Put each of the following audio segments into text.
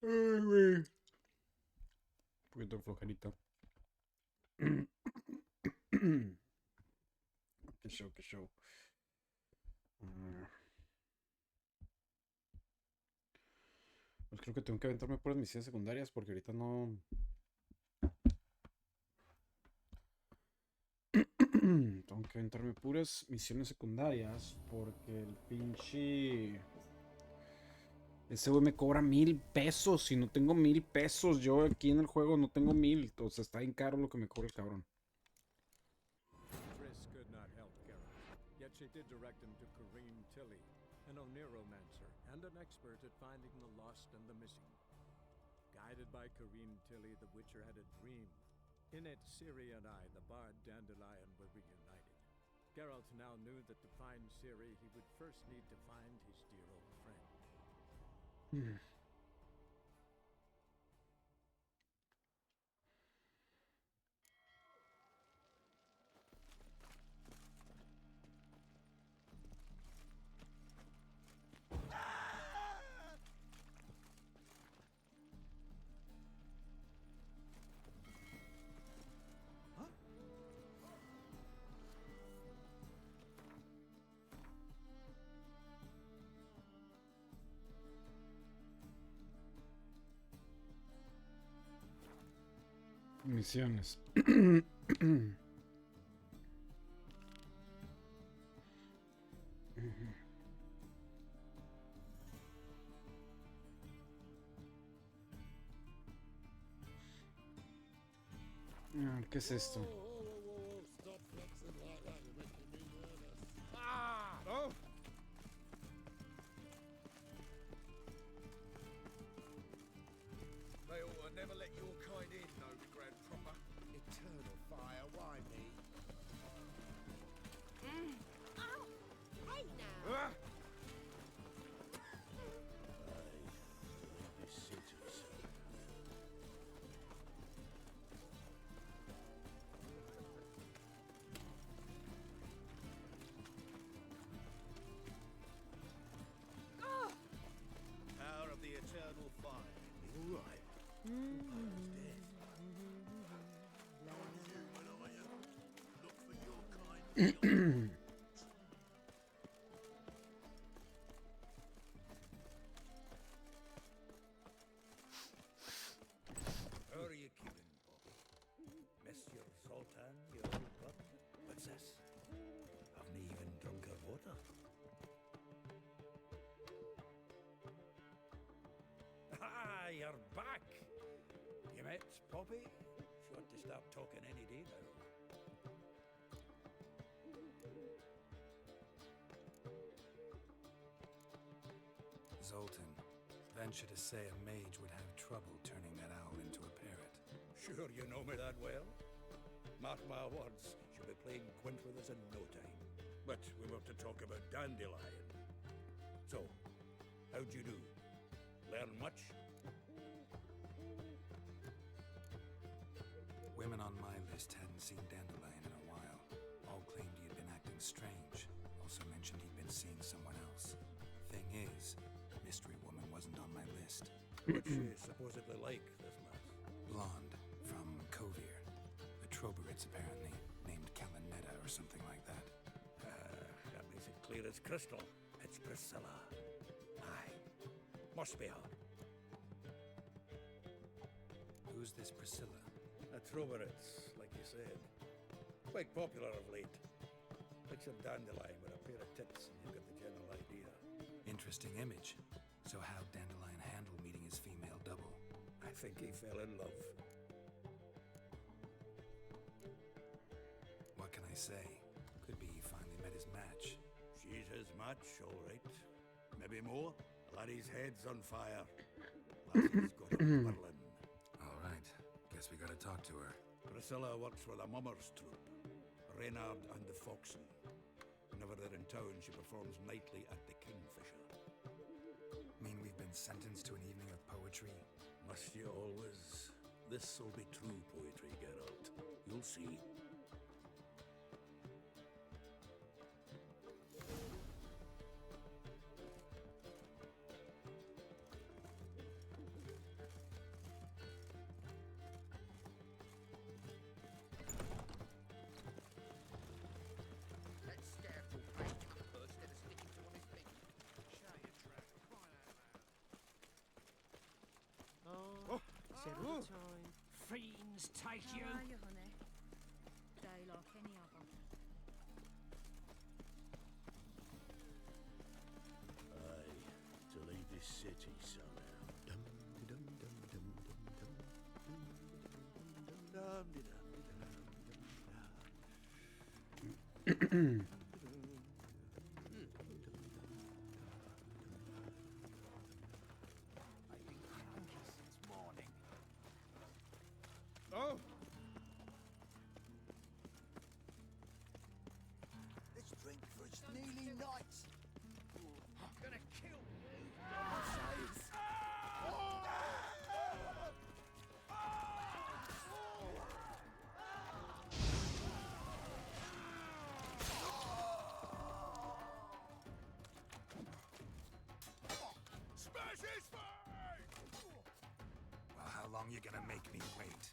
Ay, güey. Un poquito de flojerita. Qué show, qué show. Ah, pues creo que tengo que aventarme por las misiones secundarias porque ahorita no. Tengo que aventarme puras misiones secundarias porque el pinche. Ese güey me cobra 1000 pesos y no tengo 1000 pesos. Yo aquí en el juego no tengo 1000. Entonces está bien caro lo que me cobra el cabrón. Triss could not help Geralt, yet she did direct him to Kareem Tilly, an Oniromancer and an expert at finding the lost and the missing. Guided by Kareem Tilly, the Witcher had a dream. In it, Ciri and I, the bard Dandelion, were reunited. Geralt now knew that to find Ciri, he would first need to find his dear old friend. Misiones. ¿Qué es esto? Stop flexing like that. You're making me nervous. Ah! Oh! They ought to never let your kind in, no, Grand Proper. Eternal fire, why me? Oh, hey now. Ah! This city's... Power of the eternal fire. You all right? Almost dead. How are you keeping, Poppy? Monsieur Zoltan, your old bud? What's this? Haven't even drunk her water. Ah, you're back! You met Poppy? She ought to start talking any day now. Zoltan, venture to say a mage would have trouble turning that owl into a parrot. Sure you know me that well? Mark my words, she'll be playing quint with us in no time. But we were to talk about Dandelion. So, how'd you do? Learn much? Women on my list hadn't seen Dandelion in a while. All claimed he had been acting strange. Also mentioned he'd been seeing someone else. Thing is, Mystery Woman wasn't on my list. What's she supposedly like, this lass? Blonde, from Kovir. The Troberits, apparently, named Calinetta or something like that. That makes it clear as crystal. It's Priscilla. Aye. Must be her. Who's this Priscilla? A Troberits, like you said. Quite popular of late. Picture Dandelion with a pair of tits and you've got the general idea. Interesting image. So how'd Dandelion handle meeting his female double? I think he fell in love. What can I say? Could be he finally met his match. She's his match, all right. Maybe more. Laddie's head's on fire. Lassie's got a whirling. All right. Guess we gotta talk to her. Priscilla works for the Mummers troupe. Reynard and the Foxen. Whenever they're in town, she performs nightly at the Kingfisher. Mean we've been sentenced to an evening of poetry? Must you always? This'll be true poetry, Geralt. You'll see. That scarecrow played him up first instead of sticking to on his feet. Show your track. Crying out loud. Oh, said all the time. Fiends take you. How are you, honey? Day like any other. Aye, to leave this city somehow. Dum dum dum dum dum dum dum dum dum I've been cranky since morning. Oh! Let's drink for it's nearly night. I'm gonna kill you. Smash his face! Well, how long you gonna make me wait?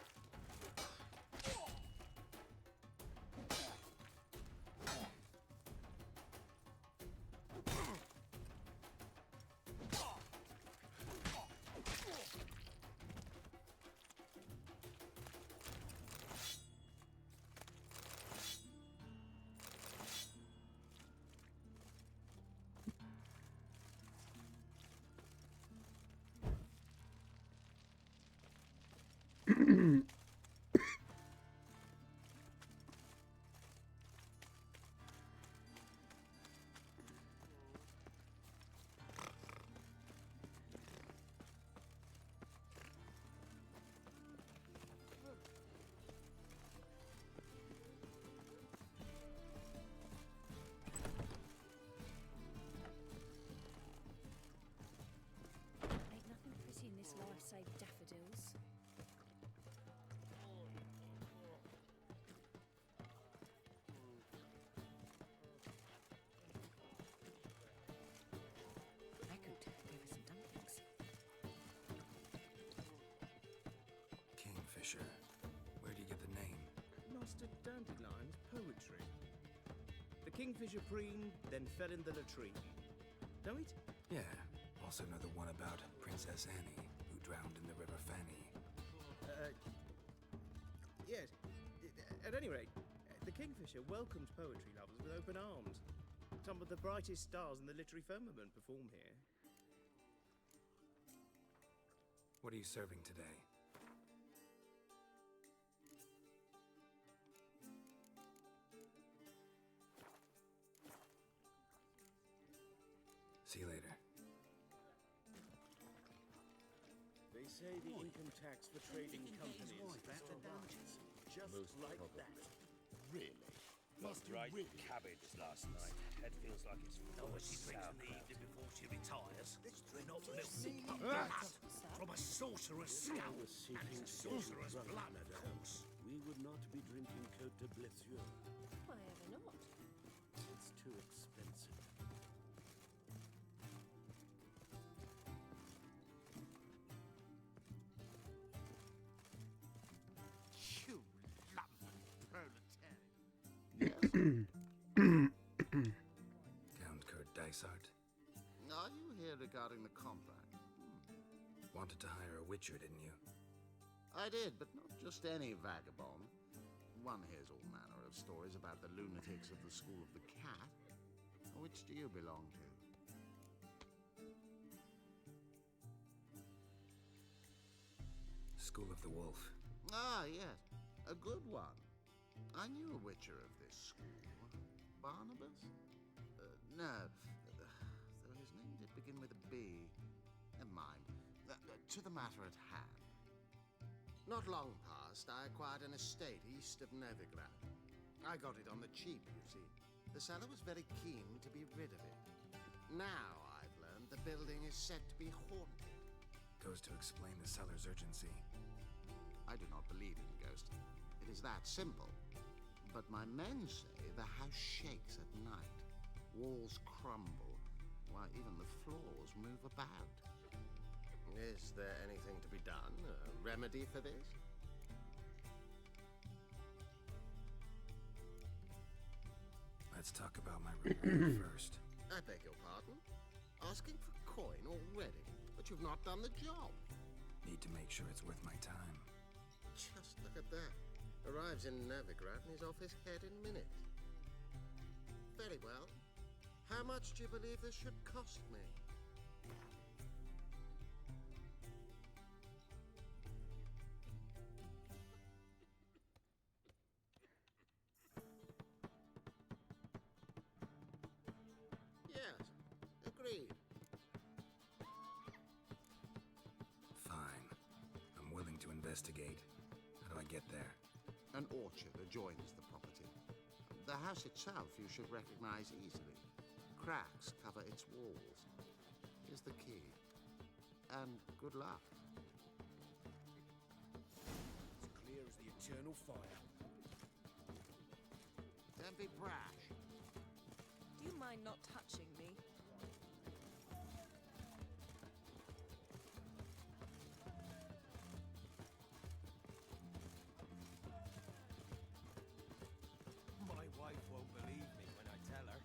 Ain't nothing pretty in this life save daffodils. I could give her some dumplings. Kingfisher. Where do you get the name? Master Dandelion's poetry. Kingfisher Preen, then fell in the latrine. Know it? Yeah. Also know the one about Princess Annie, who drowned in the River Fanny. Yes. At any rate, the Kingfisher welcomes poetry lovers with open arms. Some of the brightest stars in the literary firmament perform here. What are you serving today? See you later. They say the income tax for trading companies is just like that. Really? Got right cabbage last night. Head feels like it's full of sauerkraut. before she retires. Not milk From a sorcerer's scalp. And it's a sorcerer's blood, of course. We would not be drinking Cote de Blessure. Why ever not? It's too expensive. You London proletariat. Count Kurt Dysart. Are you here regarding the contract? Wanted to hire a witcher, didn't you? I did, but not just any vagabond. One hears all manner of stories about the lunatics of the School of the Cat. Which do you belong to? School of the Wolf. Ah, yes. A good one. I knew a witcher of this school. Barnabas? No. Though his name did begin with a B. Never mind. To the matter at hand. Not long past, I acquired an estate east of Novigrad. I got it on the cheap, you see. The seller was very keen to be rid of it. Now I've learned the building is said to be haunted. Goes to explain the seller's urgency. I do not believe in ghosts. It is that simple. But my men say the house shakes at night. Walls crumble, while even the floors move about. Is there anything to be done? A remedy for this? Let's talk about my reward first. I beg your pardon? Asking for coin already, but you've not done the job. Need to make sure it's worth my time. Just look at that. Arrives in Novigrad and is off his head in minutes. Very well. How much do you believe this should cost me? Yes, agreed. Fine. I'm willing to investigate. How do I get there? An orchard adjoins the property. The house itself you should recognize easily. Cracks cover its walls. Here's the key. And good luck. As clear as the eternal fire. Don't be brash. Do you mind not touching me? My wife won't believe me when I tell her.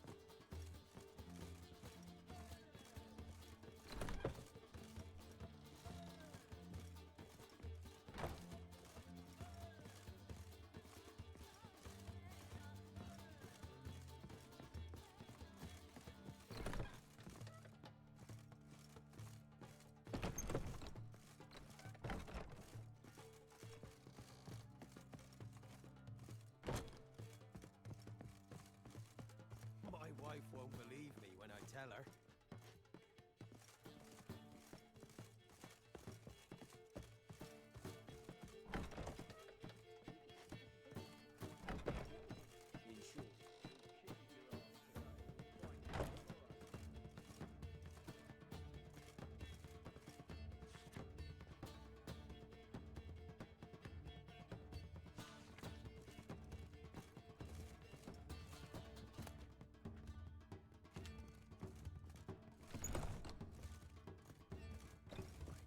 My wife won't believe me when I tell her.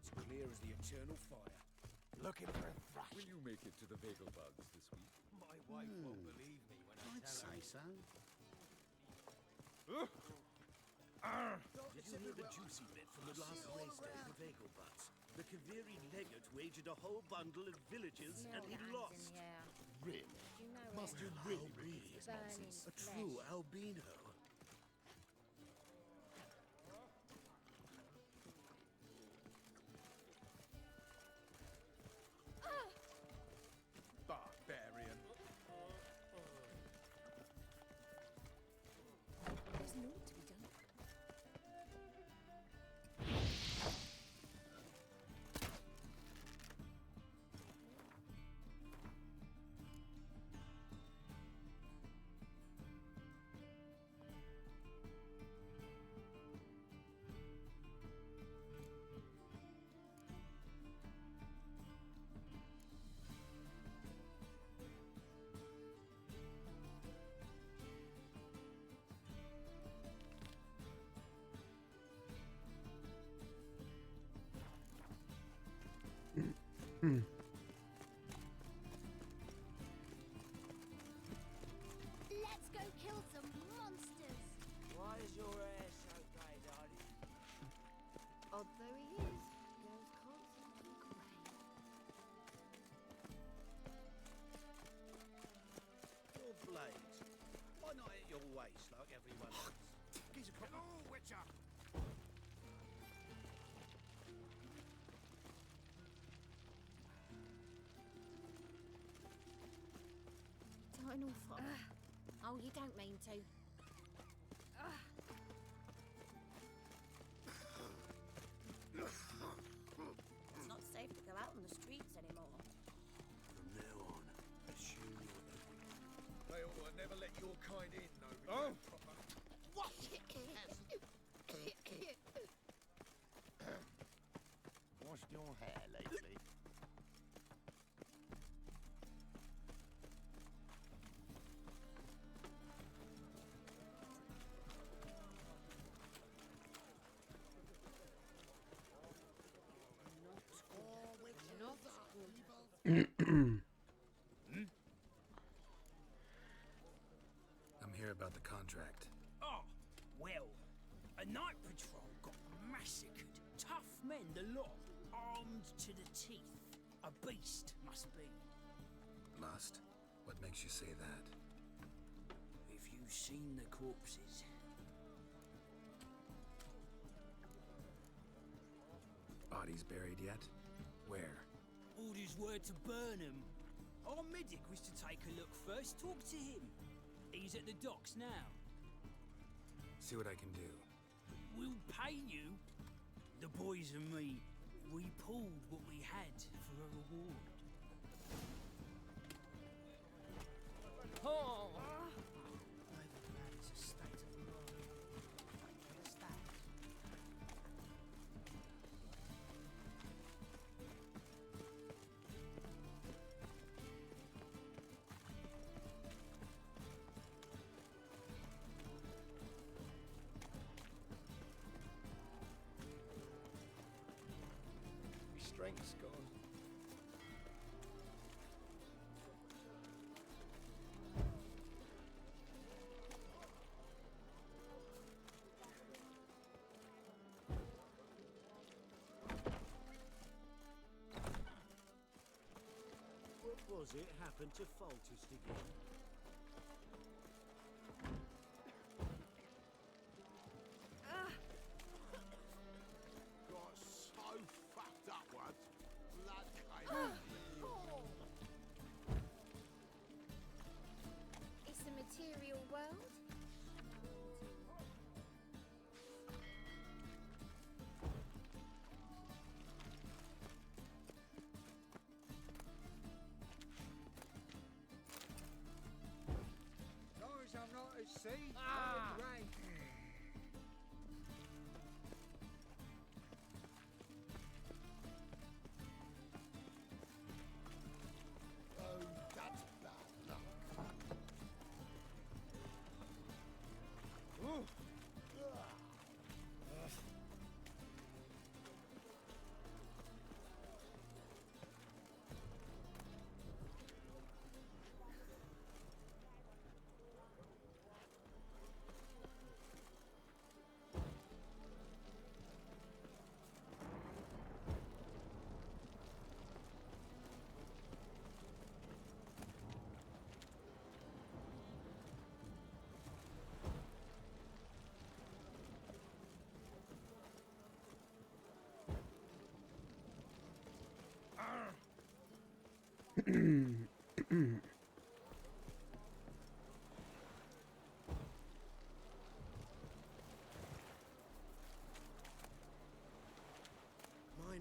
It's clear as the eternal fire. Looking for a thrash. Will you make it to the Bagel Bugs this week? My wife won't believe me when I I'd tell her. say so. Did you hear the juicy bit from the last race day with Egelbutz? The Kaviri legate wagered a whole bundle of villages and he lost. Really? You know Must you really believe this nonsense? A true albino. Barbarian. There's naught to be done. Let's go kill some monsters. Why is your hair so grey, darling? Odd though he is, goes constantly grey. Your blades. Why not at your waist like everyone else? He's a proper... Oh, Witcher! Dino fun. Oh, you don't mean to. It's not safe to go out on the streets anymore. From now on, assume you're ugly. They ought to never let your kind in, no. Oh! What? Washed your hair lately? I'm here about the contract. Oh, well, a night patrol got massacred. Tough men, the lot, armed to the teeth. A beast, must be. Must? What makes you say that? If you've seen the corpses. Bodies buried yet? Where? Orders were to burn them. Our medic was to take a look first, talk to him. He's at the docks now. See what I can do. We'll pay you. The boys and me, we pulled what we had for a reward. Oh! Strength's gone. What was it happened to Foltest again? Got so fucked up once. Blood came out. It's a material world. As long as I'm not at sea, Ah! right. Oh, that's bad luck. Ooh. My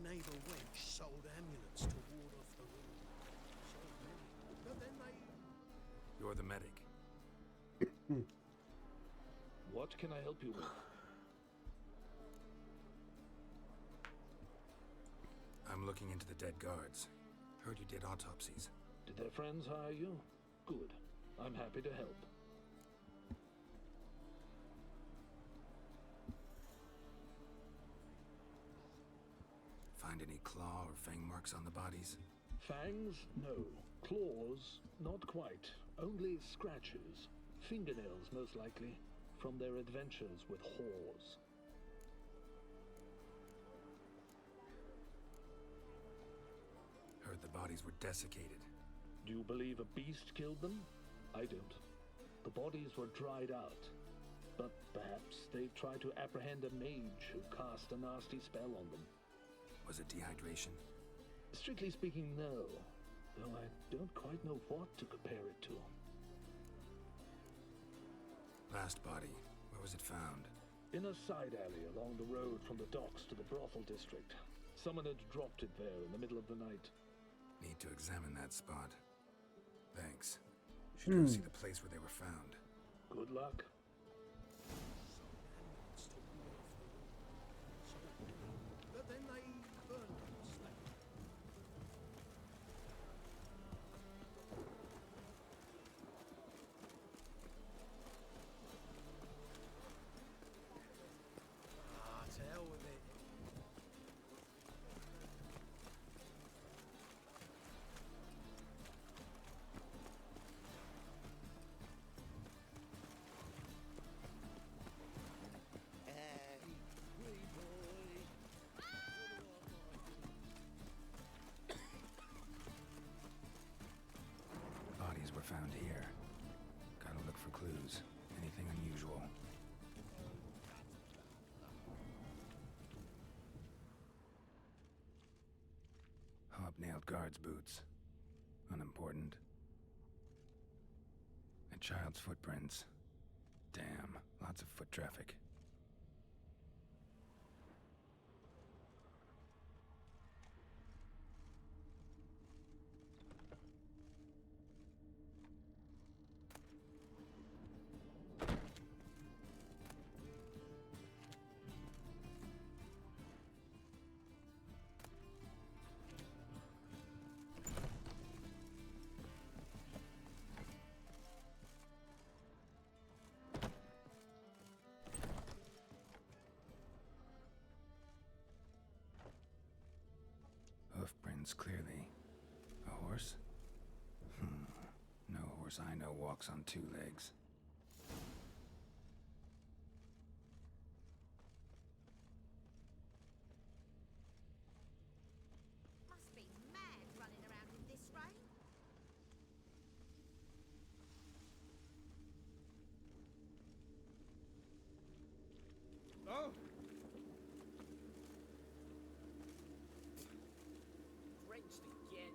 neighbour wench sold amulets to ward off the wind. Sold many, but then they... You're the medic. What can I help you with? I'm looking into the dead guards. Heard you did autopsies. Did their friends hire you? Good. I'm happy to help. Find any claw or fang marks on the bodies? Fangs? No. Claws? Not quite. Only scratches. Fingernails, most likely. From their adventures with whores. Heard the bodies were desiccated. Do you believe a beast killed them? I don't. The bodies were dried out. But perhaps they tried to apprehend a mage who cast a nasty spell on them. Was it dehydration? Strictly speaking, no. Though I don't quite know what to compare it to. Last body, where was it found? In a side alley along the road from the docks to the brothel district. Someone had dropped it there in the middle of the night. Need to examine that spot. Thanks. Should go see the place where they were found. Good luck. But then they burned them. Ah, to hell with it. Bodies were found here. Gotta look for clues. Anything unusual. Hobnailed guards' boots. Unimportant. A child's footprints. Damn, lots of foot traffic. Hoofprints, clearly. A horse? No horse I know walks on two legs. Must be mad running around in this rain. Oh! Drenched again.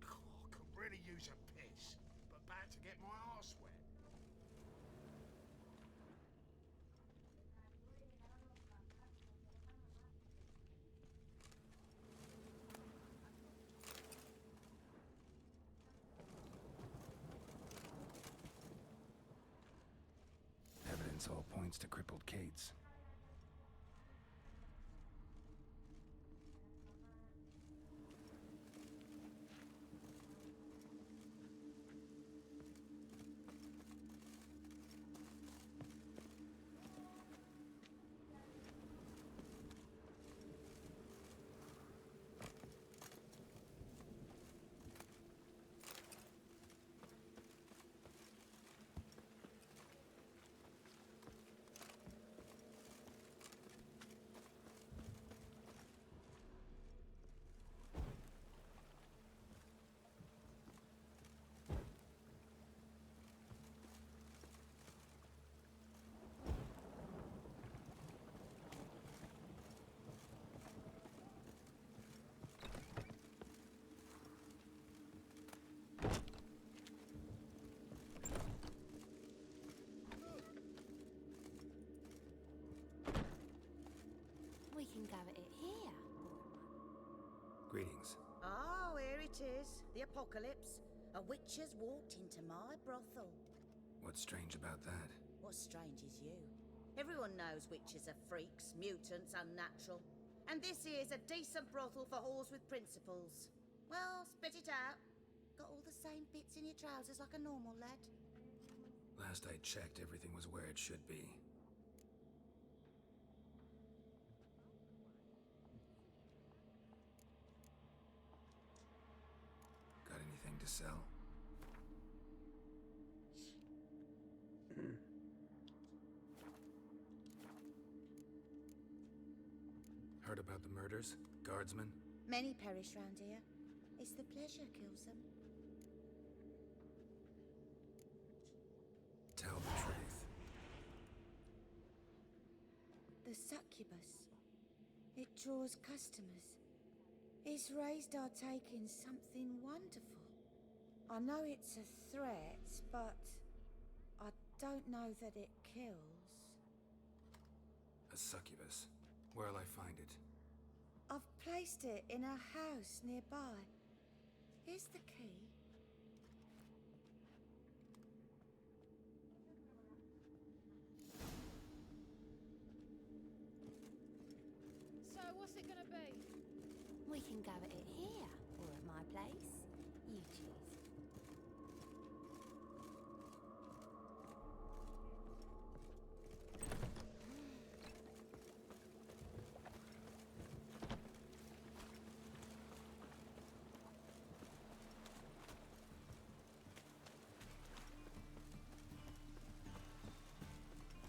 Oh, could really use a piss, but bad to get my arse wet. Evidence all points to crippled Kate's. it is, the apocalypse. A witch has walked into my brothel. What's strange about that? What's strange is you. Everyone knows witches are freaks, mutants, unnatural. And this here's a decent brothel for whores with principles. Well, spit it out. Got all the same bits in your trousers like a normal lad. Last I checked, everything was where it should be. Got anything to sell? Heard about the murders? Guardsmen? Many perish round here. It's the pleasure kills them. Tell the truth. The succubus. It draws customers. It's raised our take in something wonderful. I know it's a threat, but I don't know that it kills. A succubus. Where'll I find it? I've placed it in a house nearby. Here's the key. So, what's it gonna be? We can go at it here, or at my place. You choose.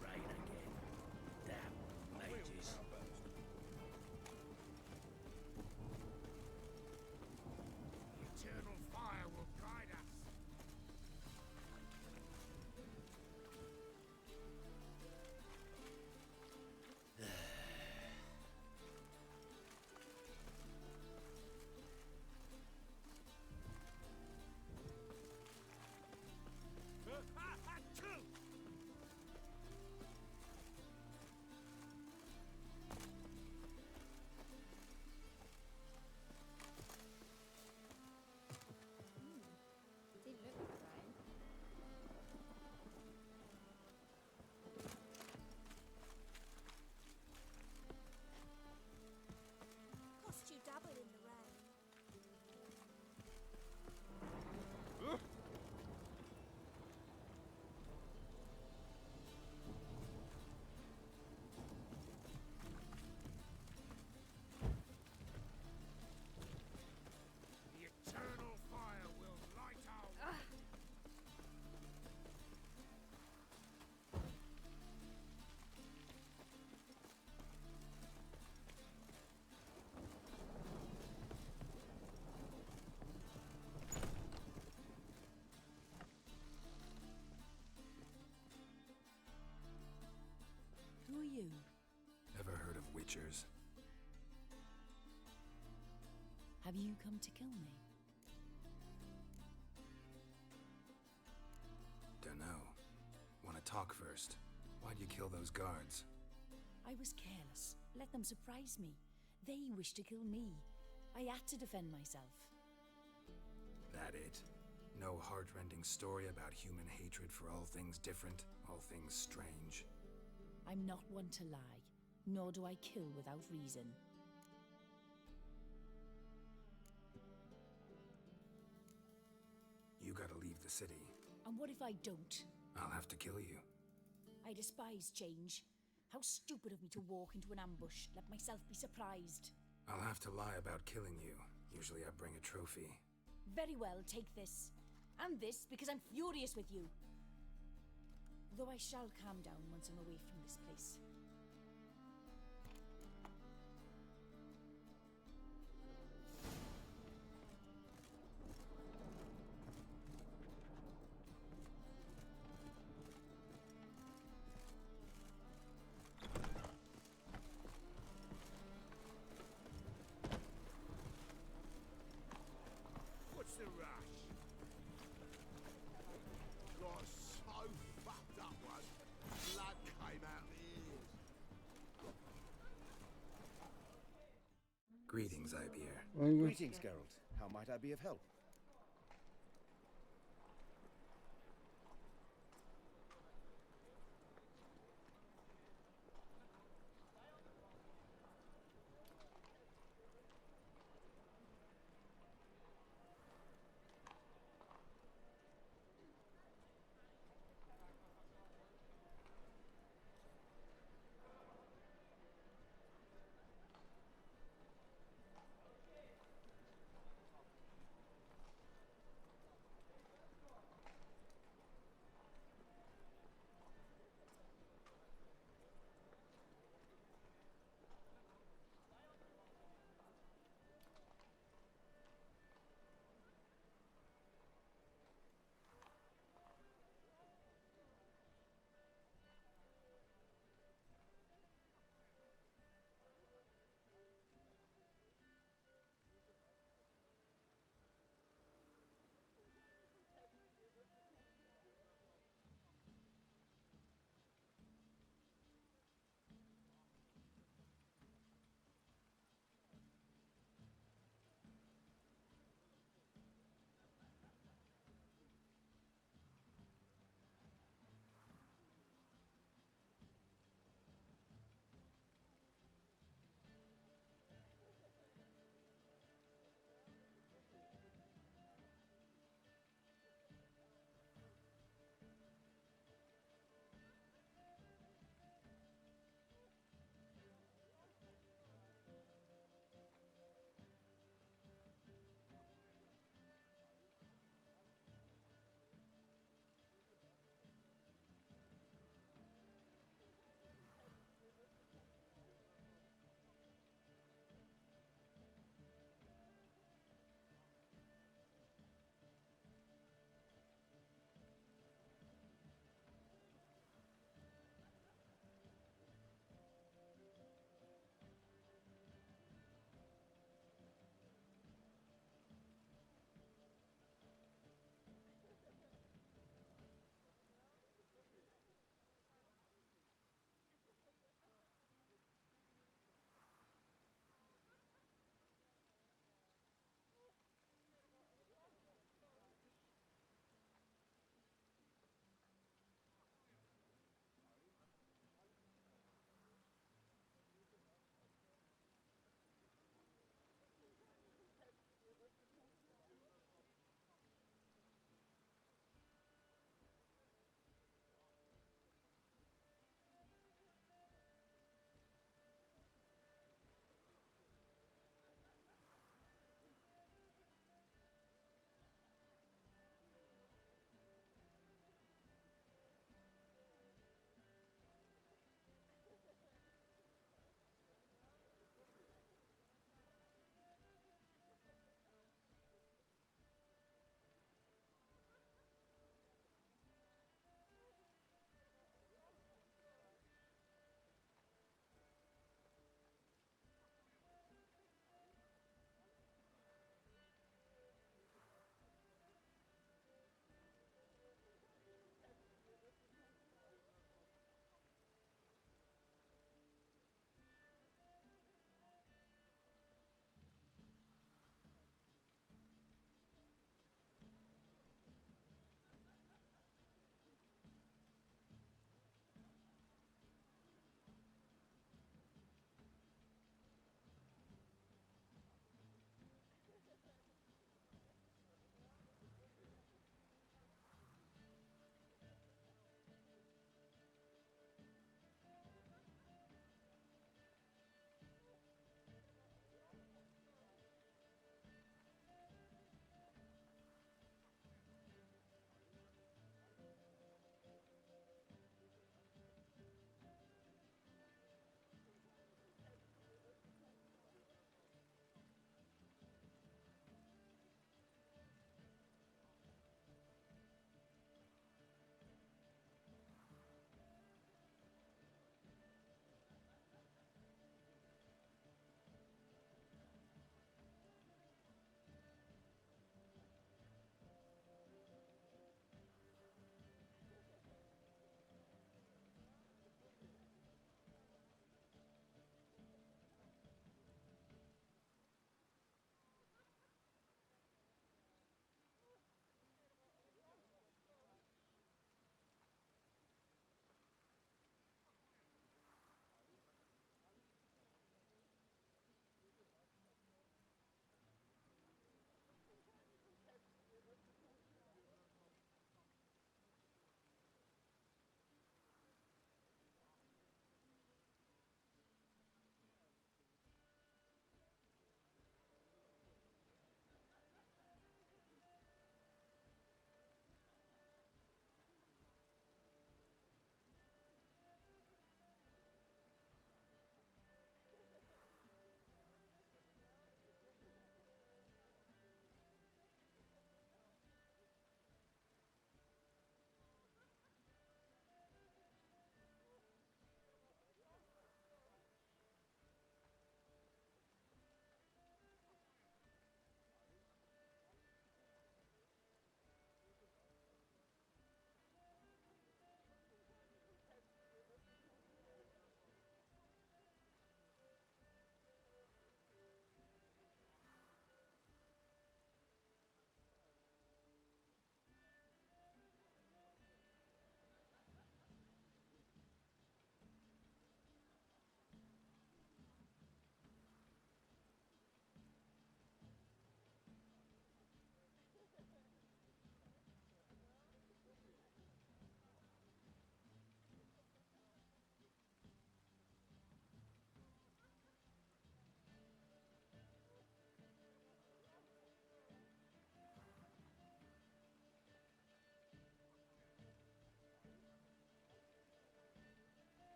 Rain again. Damn mages. Eternal fire will guide us. Didn't look like rain. Cost you double in the rain. The eternal fire will light our way. Who are you? Ever heard of witchers? Have you come to kill me? Dunno. Wanna talk first? Why'd you kill those guards? I was careless. Let them surprise me. They wished to kill me. I had to defend myself. That it? No heart-rending story about human hatred for all things different, all things strange? I'm not one to lie, nor do I kill without reason. You gotta leave the city. And what if I don't? I'll have to kill you. I despise change. How stupid of me to walk into an ambush, let myself be surprised. I'll have to lie about killing you. Usually I bring a trophy. Very well, take this. And this, because I'm furious with you. Though I shall calm down once I'm away from this place. What's the rush? Got so fucked up once, blood came out the ears. Greetings, Ibier. Greetings, Geralt. How might I be of help?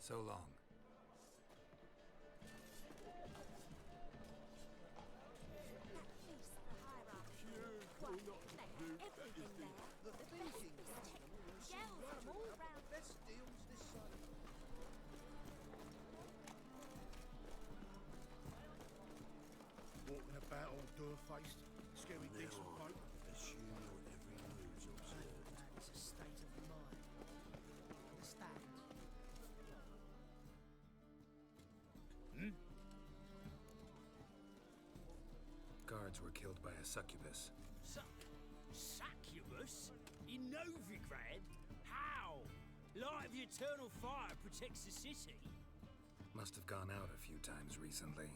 So long. Walking about all door-faced, scary decent folk. Assume your every move's observed. It's a state of mind. Understand? Guards were killed by a succubus. Succubus? In Novigrad? How? Light of the eternal fire protects the city? Must have gone out a few times recently.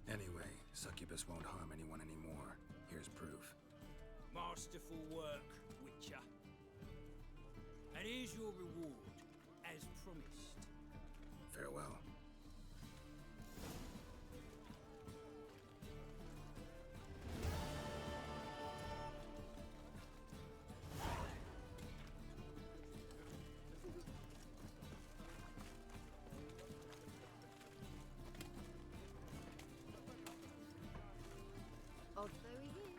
Anyway, succubus won't harm anyone anymore. Here's proof. Masterful work, Witcher. And here's your reward, as promised. Farewell. Odd though he is.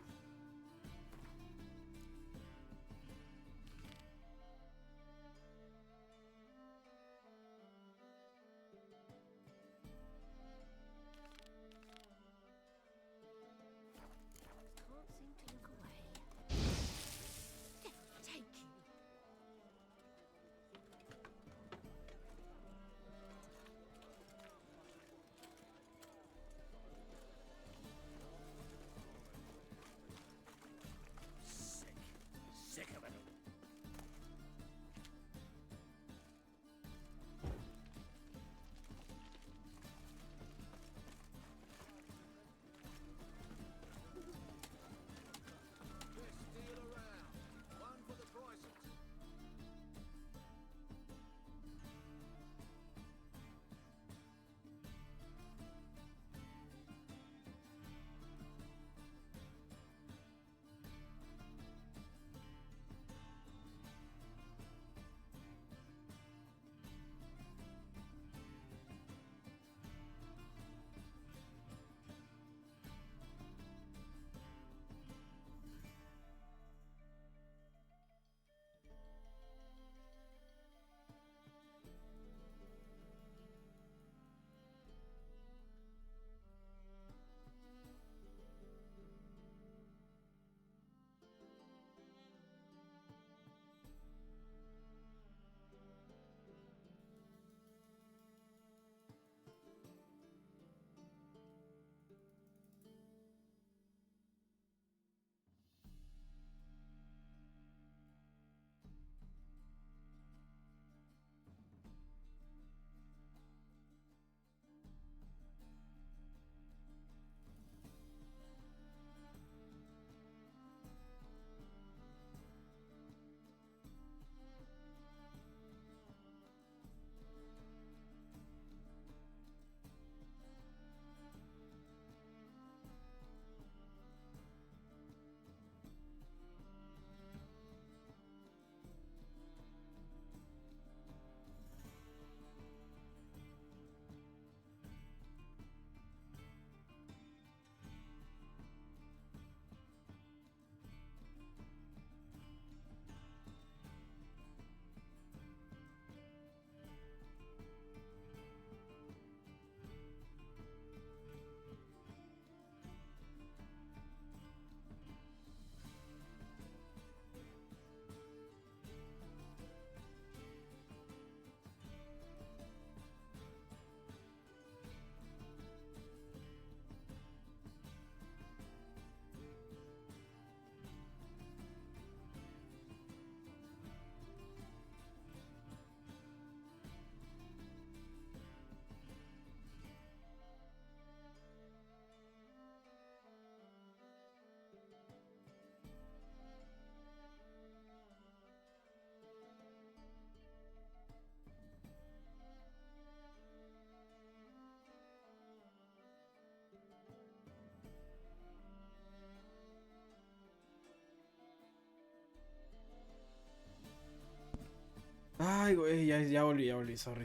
Ay, güey, ya volví, sorry.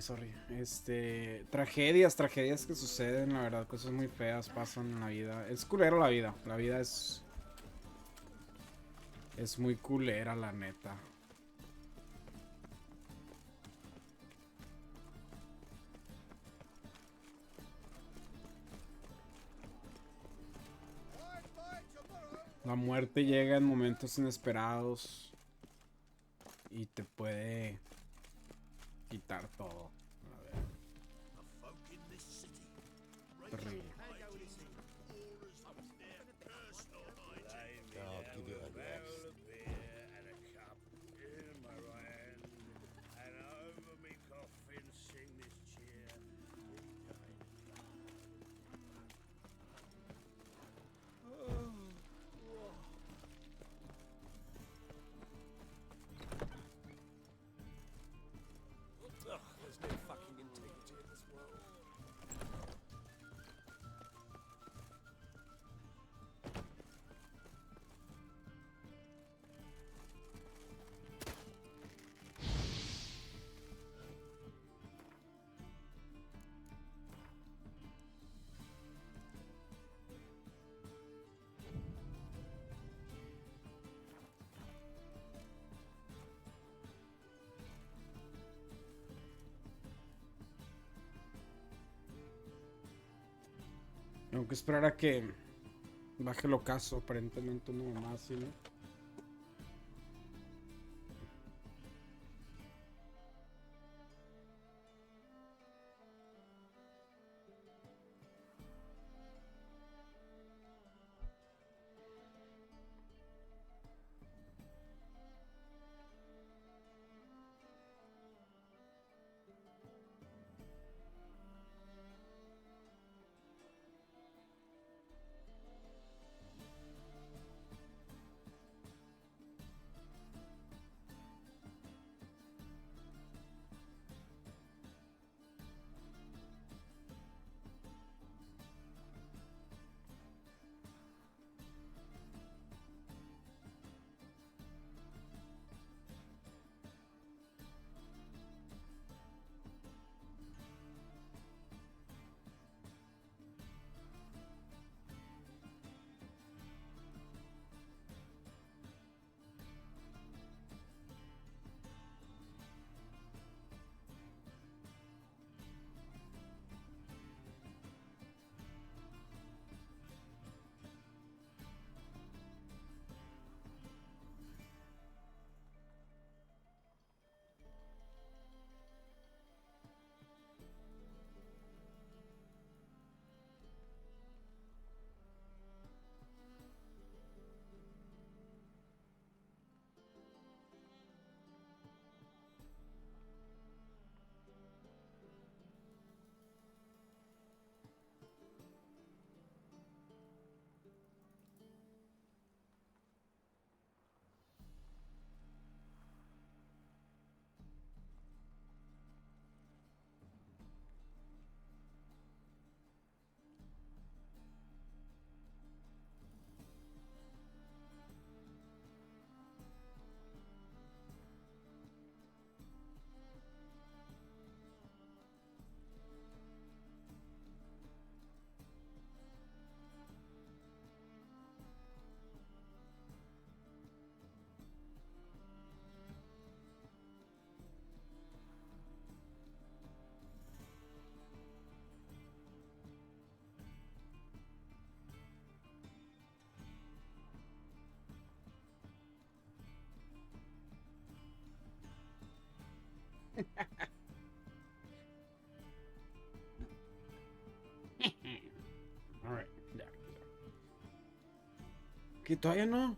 Tragedias que suceden, la verdad, cosas muy feas pasan en la vida. Es culera la vida es muy culera, la neta. La muerte llega en momentos inesperados y te puede quitar todo. A ver. Terrible. I'll give you a rest. And a cup in my right hand, and over me coffin sing this cheer. Ugh, there's no fucking integrity in this world. Tengo que esperar a que baje el ocaso, aparentemente no más, ¿sí, no? Alright, ya. ¿Que todavía no?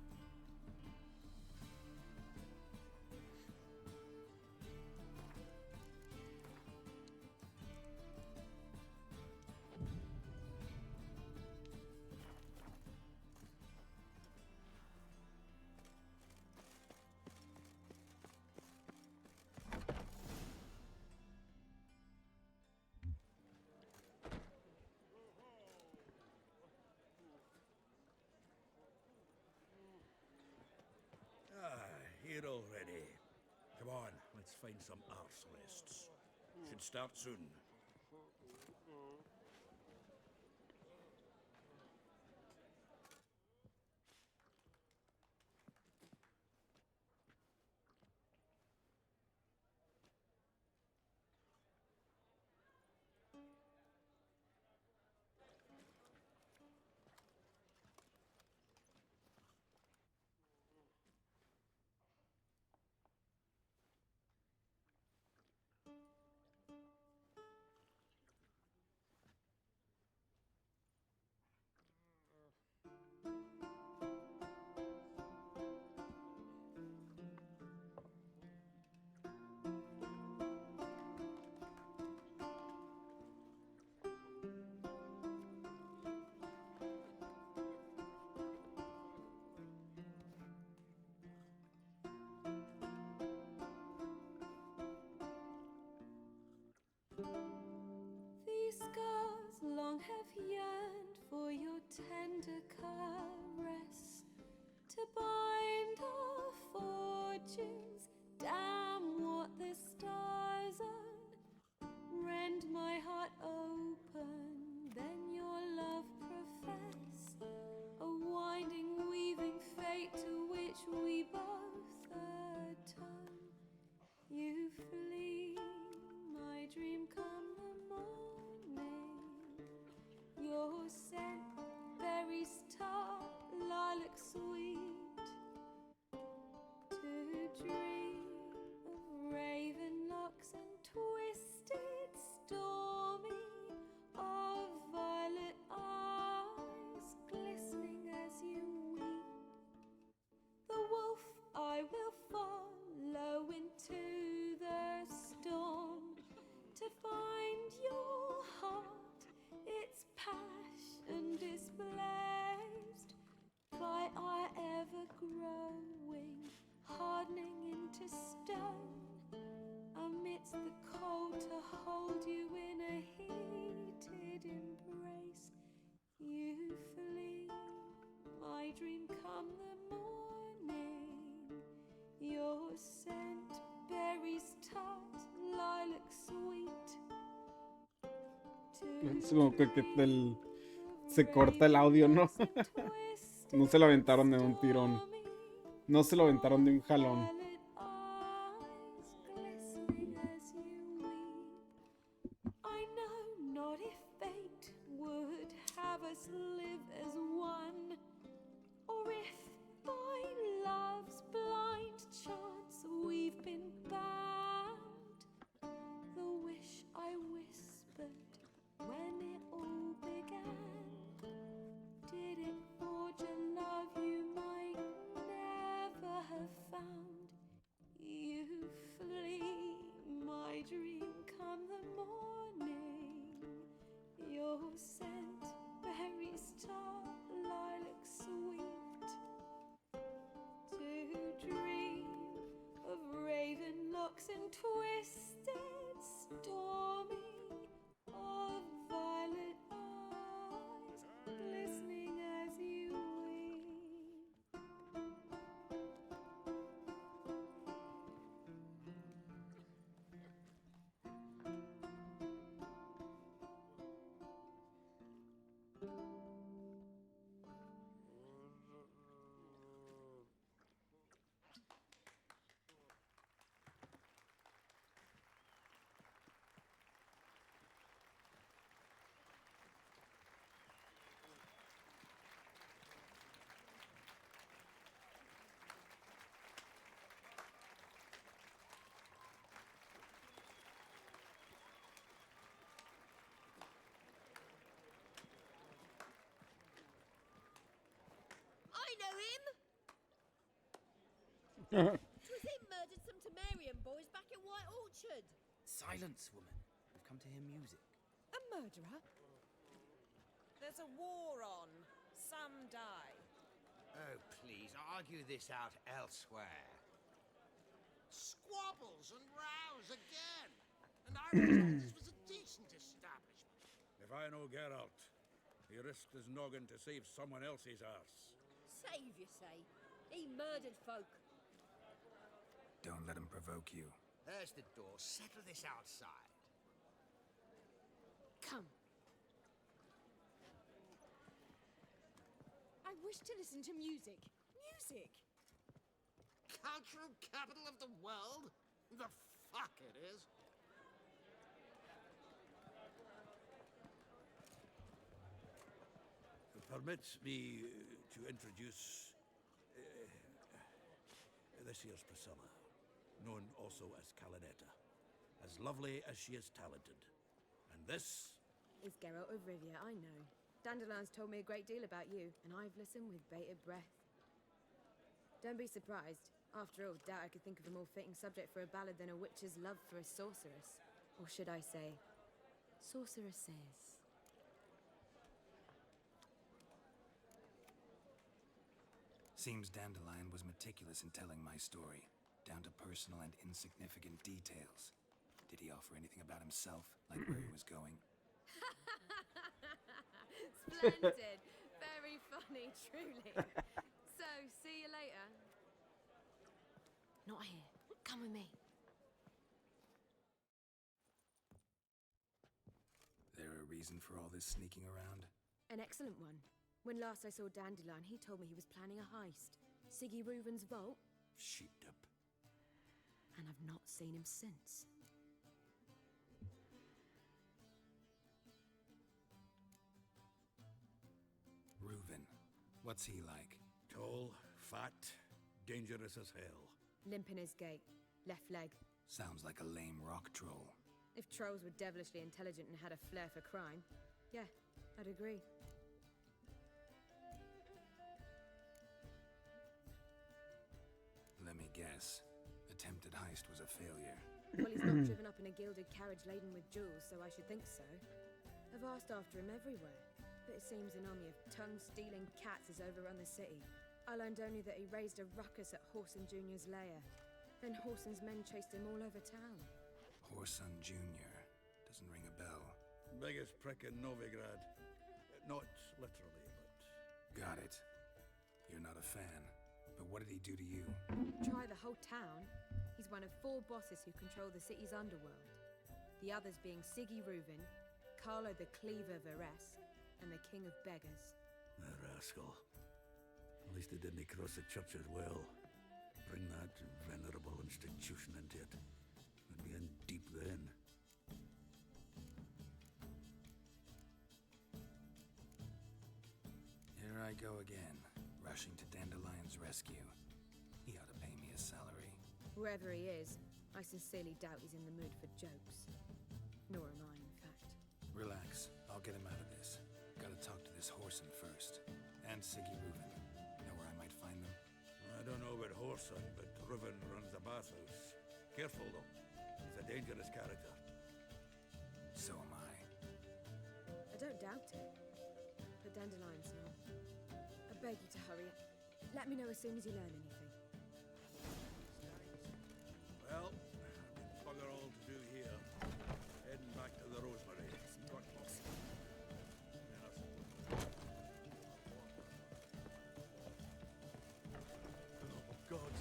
Here already. Come on, let's let's find some arse rests. Should start soon. These scars long have yearned for your tender caress, to bind our fortunes. Damn what the stars own. Rend my heart open, then your love profess, a winding, weaving fate to which we both atone. You flee, my dream come the morning. Your scent, berries tart, lilac sweet. To dream of raven locks and twisted, stormy, of violet eyes glistening as you weep. The wolf I will follow into the storm, to find your heart, its passion displaced by our ever-growing, hardening into stone, amidst the cold to hold you in a heated embrace. You flee, my dream come the morning. Your scent, berries tart, lilac sweet. Es como que se corta el audio, ¿no? No se lo aventaron de un tirón. No se lo aventaron de un jalón. I know not if fate would have us live as one, or if by love's blind chance we've been bound. The wish I whispered when it all began, did it forge a love you might never have found? You flee, my dream come the morning. Your scent, berries tart, lilac sweet. To dream of raven locks and twisted, stormy, of violet eyes glistening as you weep. I know him! 'Twas him murdered some Temerian boys back at White Orchard. Silence, woman. We've come to hear music. A murderer? There's a war on. Some die. Oh, please, argue this out elsewhere. Squabbles and rows again! And I was told this was a decent establishment. If I know Geralt, he risked his noggin to save someone else's arse. Save, you say? He murdered folk. Don't let him provoke you. There's the door. Settle this outside. Come. I wish to listen to music. Music! Cultural capital of the world? The fuck it is. Permit me to introduce this here's Priscilla, known also as Calinetta, as lovely as she is talented. And this It's Geralt of Rivia, I know. Dandelion's told me a great deal about you, and I've listened with bated breath. Don't be surprised. After all, doubt I could think of a more fitting subject for a ballad than a witch's love for a sorceress. Or should I say, sorceresses. Seems Dandelion was meticulous in telling my story, down to personal and insignificant details. Did he offer anything about himself, like where he was going? Splendid! Very funny, truly. So, see you later. Not here. Come with me. There a reason for all this sneaking around? An excellent one. When last I saw Dandelion, he told me he was planning a heist. Siggy Reuven's vault. sheeped up. And I've not seen him since. Reuven. What's he like? Tall, fat, dangerous as hell. Limp in his gait. Left leg. Sounds like a lame rock troll. If trolls were devilishly intelligent and had a flair for crime, yeah, I'd agree. Let me guess. Attempted heist was a failure. Well, he's not driven up in a gilded carriage laden with jewels, so I should think so. I've asked after him everywhere, but it seems an army of tongue-stealing cats has overrun the city. I learned only that he raised a ruckus at Whoreson Jr.'s lair. Then Whoreson's men chased him all over town. Whoreson Jr. Doesn't ring a bell. Biggest prick in Novigrad. Not literally, but... Got it. You're not a fan. But what did he do to you? Try the whole town. He's one of 4 bosses who control the city's underworld. The others being Siggy Reuven, Carlo the Cleaver Varese, and the King of Beggars. The rascal. At least he didn't cross the church as well. Bring that venerable institution into it. We'd be in deep then. Here I go again, rushing to Dandelion's rescue. He ought to pay me a salary. Whoever he is, I sincerely doubt he's in the mood for jokes. Nor am I, in fact. Relax, I'll get him out of this. Gotta talk to this Whoreson first. And Siggy Reuven. Know where I might find them? I don't know about Whoreson, but Reuven runs the bathhouse. Careful, though. He's a dangerous character. So am I. I don't doubt it. But Dandelion's not. I beg you to hurry. Let me know as soon as you learn anything. Well, bugger all to do here. Heading back to the Rosemary. Got lost. Oh, God.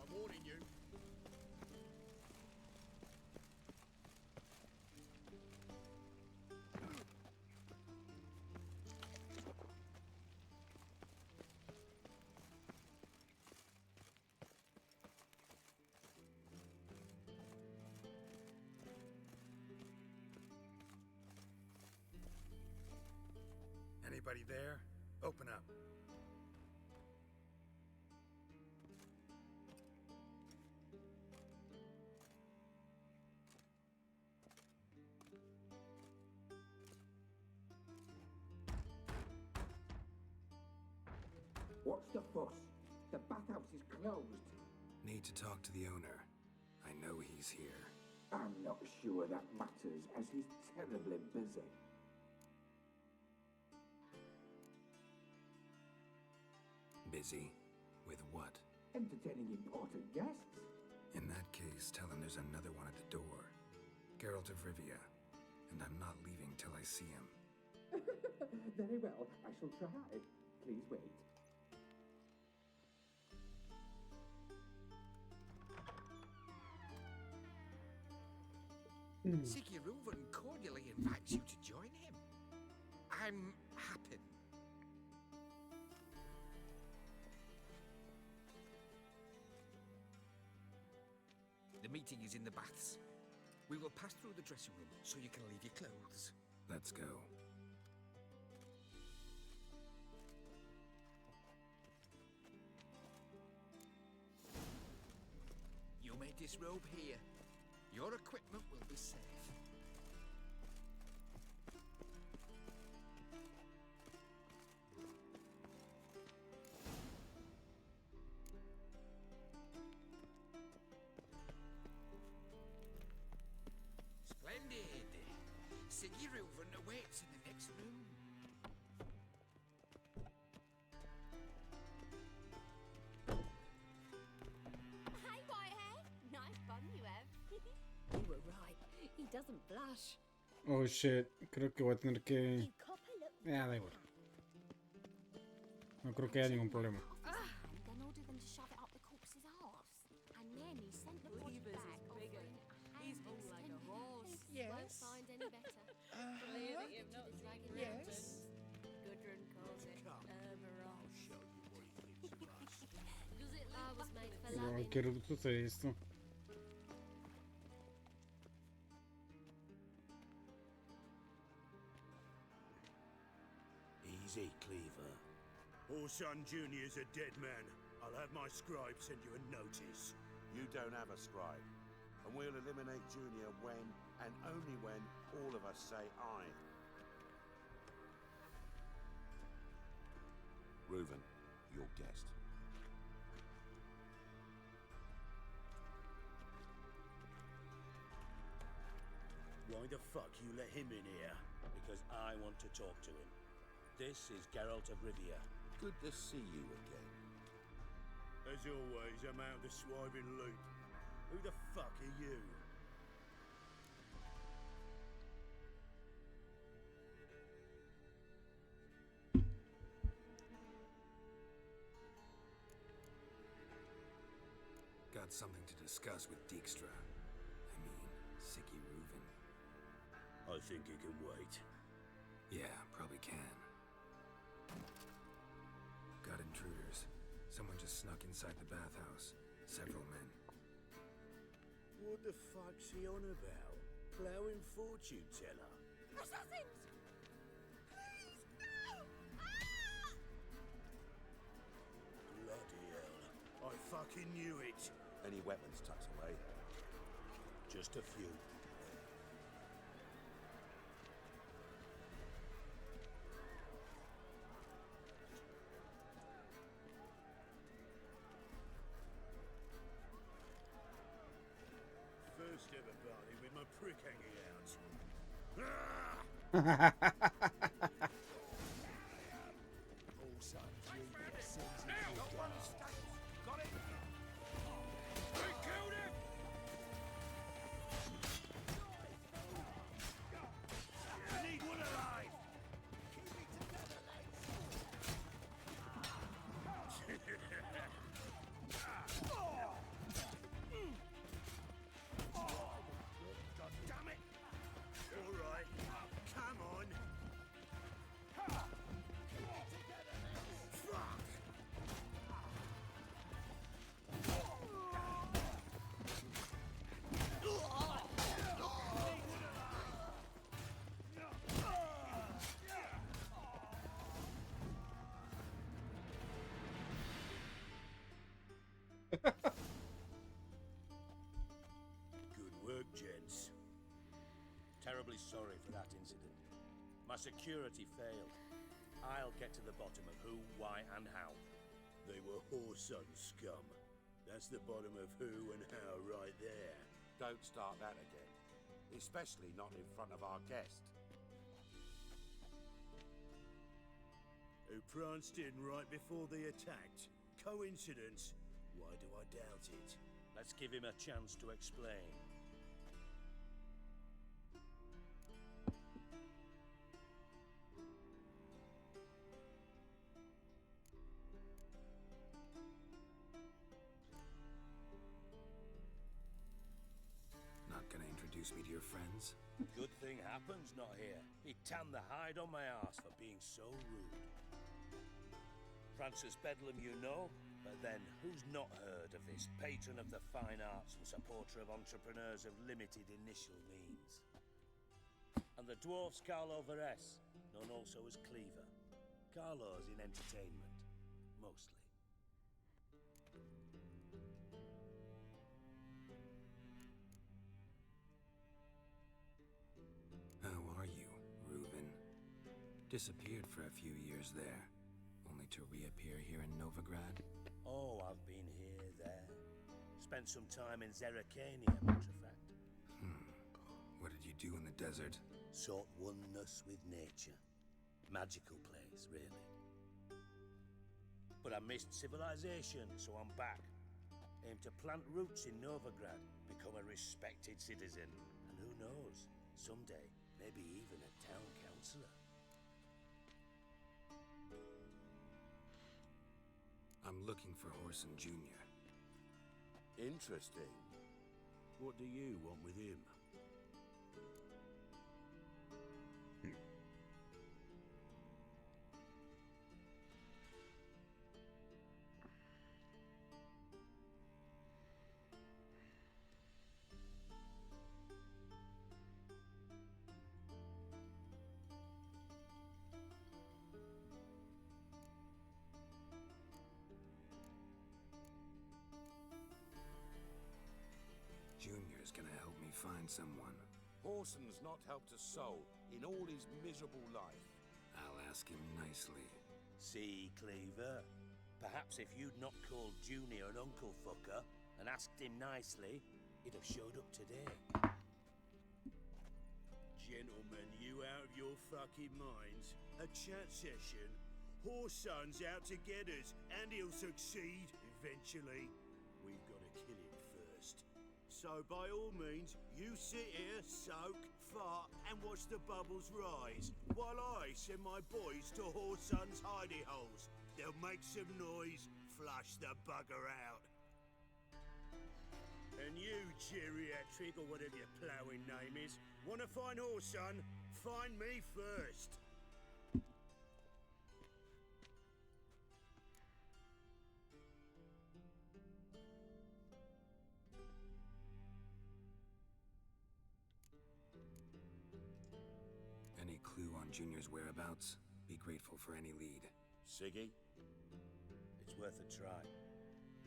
I'm warning you. Anybody there? Open up. What's the fuss? The bathhouse is closed. Need to talk to the owner. I know he's here. I'm not sure that matters, as he's terribly busy. Busy? With what? Entertaining important guests. In that case, tell him there's another one at the door. Geralt of Rivia. And I'm not leaving till I see him. Very well, I shall try. Please wait. Siggy Reuven cordially invites you to join him. I'm happy. The meeting is in the baths. We will pass through the dressing room so you can leave your clothes. Let's go. You may disrobe here. Your equipment will be safe. Splendid. Siggy Reuven awaits in the next room. Hey, Whitehair. Nice bun you have. You were right. He doesn't blush. Oh shit, creo que voy a tener que... da igual. No creo que haya ningún problema. Then order them to shove it up the corpse's arse. And then he sent the body back offering He's hung like a horse. Won't find any better. Clear that you've not seen Yes. Gudrun calls it Emerald. Does it I was made for No, loving. qué rudo es esto. Easy, Cleaver. Orson Jr.'s a dead man. I'll have my scribe send you a notice. You don't have a scribe. And we'll eliminate Junior when, and only when, all of us say aye. Reuven, your guest. Why the fuck you let him in here? Because I want to talk to him. This is Geralt of Rivia. Good to see you again. As always, I'm out the swiving loop. Who the fuck are you? Got something to discuss with Dijkstra. I mean, Siggy Reuven. I think he can wait. Yeah, probably can. Got intruders. Someone just snuck inside the bathhouse. Several men. What the fuck's he on about? Plowing fortune teller? Assassins! Please, no! Bloody hell. I fucking knew it. Any weapons tucked away? Just a few. First ever party with my prick hanging I need one alive! God damn it! All right, come on. Fuck! Good work, gents. Terribly sorry for that incident. My security failed. I'll get to the bottom of who, why, and how. They were whoreson scum. That's the bottom of who and how right there. Don't start that again. Especially not in front of our guest. Who pranced in right before they attacked. Coincidence? Why do I doubt it? Let's give him a chance to explain. Not gonna introduce me to your friends? Good thing Happen's not here. He'd tan the hide on my ass for being so rude. Francis Bedlam you know, but then who's not heard of this patron of the fine arts and supporter of entrepreneurs of limited initial means? And the dwarf's Carlo Veres, known also as Cleaver. Carlo's in entertainment, mostly. How are you, Reuben? Disappeared for a few years there, only to reappear here in Novigrad? Oh, I've been here, there. Spent some time in Zerrikania, matter of fact. What did you do in the desert? Sought oneness with nature. Magical place, really. But I missed civilization, so I'm back. Aim to plant roots in Novigrad, become a respected citizen, and who knows, someday, maybe even a town councillor. I'm looking for Horson Jr. Interesting. What do you want with him? Junior's gonna help me find someone. Horson's not helped a soul in all his miserable life. I'll ask him nicely. See, Cleaver? Perhaps if you'd not called Junior an uncle fucker and asked him nicely, he'd have showed up today. Gentlemen, you out of your fucking minds? A chat session? Horson's out to get us, and he'll succeed eventually. We've got to kill him first. So by all means, you sit here, soak, fart, and watch the bubbles rise, while I send my boys to Horson's hidey holes. They'll make some noise, flush the bugger out. And you, geriatric, or whatever your ploughing name is, wanna find Horson? Find me first. Any clue on Junior's whereabouts? Be grateful for any lead. Siggy? It's worth a try.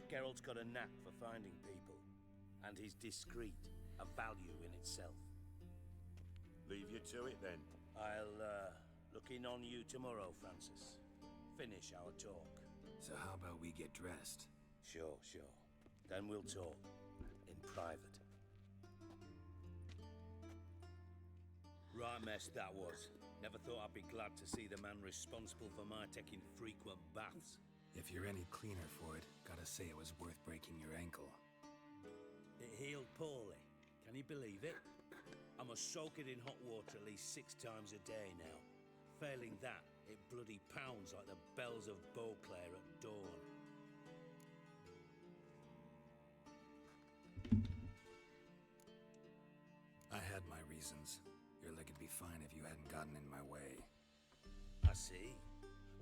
Geralt's got a knack for finding people, and he's discreet, a value in itself. Leave you to it then. I'll, look in on you tomorrow, Francis. Finish our talk. So how about we get dressed? Sure. Then we'll talk. In private. Right mess that was. Never thought I'd be glad to see the man responsible for my taking frequent baths. If you're any cleaner for it, gotta say it was worth breaking your ankle. It healed poorly. Can you believe it? I must soak it in hot water at least 6 times a day now. Failing that, it bloody pounds like the bells of Beauclair at dawn. I had my reasons. Your leg would be fine if you hadn't gotten in my way. I see.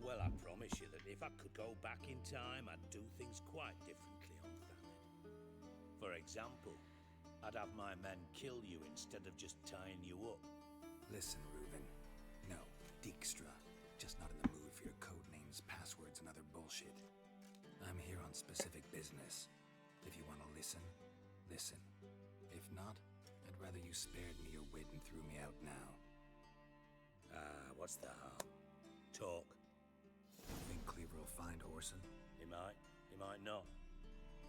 Well, I promise you that if I could go back in time, I'd do things quite differently on Thanet. For example, I'd have my men kill you instead of just tying you up. Listen, Reuben. No, Dijkstra. Just not in the mood for your code names, passwords, and other bullshit. I'm here on specific business. If you want to listen, listen. If not, I'd rather you spared me your wit and threw me out now. What's the harm? Talk. Think Cleaver will find Horson? He might not.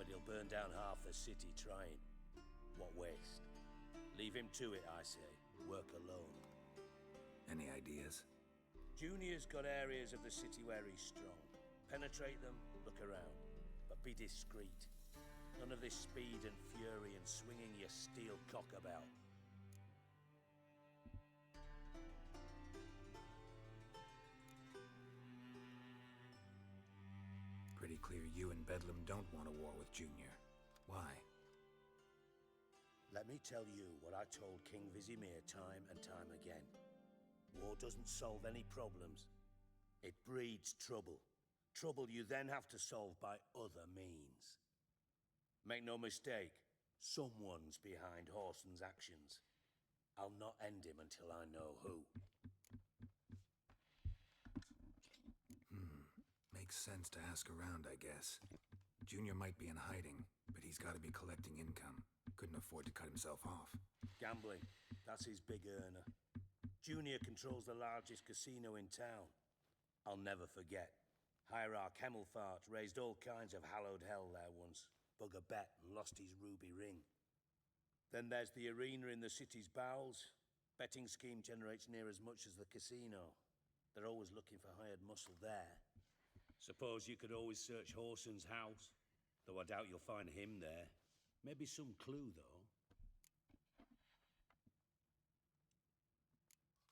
but he'll burn down half the city trying. What waste? Leave him to it, I say. Work alone. Any ideas? Junior's got areas of the city where he's strong. Penetrate them, look around. But be discreet. None of this speed and fury and swinging your steel cock about. Pretty clear you and Bedlam don't want a war with Junior. Why? Let me tell you what I told King Vizimir time and time again. War doesn't solve any problems. It breeds trouble. Trouble you then have to solve by other means. Make no mistake, someone's behind Horson's actions. I'll not end him until I know who. Makes sense to ask around, I guess. Junior might be in hiding, but he's got to be collecting income. Couldn't afford to cut himself off. Gambling, that's his big earner. Junior controls the largest casino in town. I'll never forget. Hierarch Hemmelfart raised all kinds of hallowed hell there once. Bug a bet and lost his ruby ring. Then there's the arena in the city's bowels. Betting scheme generates near as much as the casino. They're always looking for hired muscle there. Suppose you could always search Horson's house, though I doubt you'll find him there. Maybe some clue, though.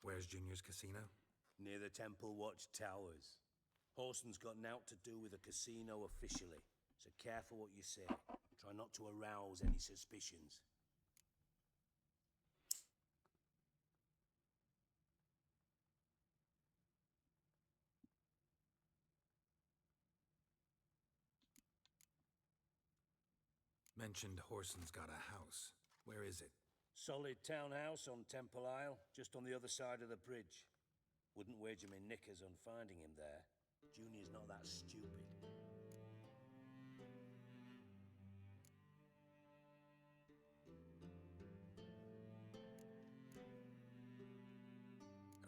Where's Junior's casino? Near the Temple Watch Towers. Horson's got nought to do with the casino officially, so careful what you say. Try not to arouse any suspicions. Mentioned Horson's got a house. Where is it? Solid townhouse on Temple Isle, just on the other side of the bridge. Wouldn't wager me knickers on finding him there. Junior's not that stupid.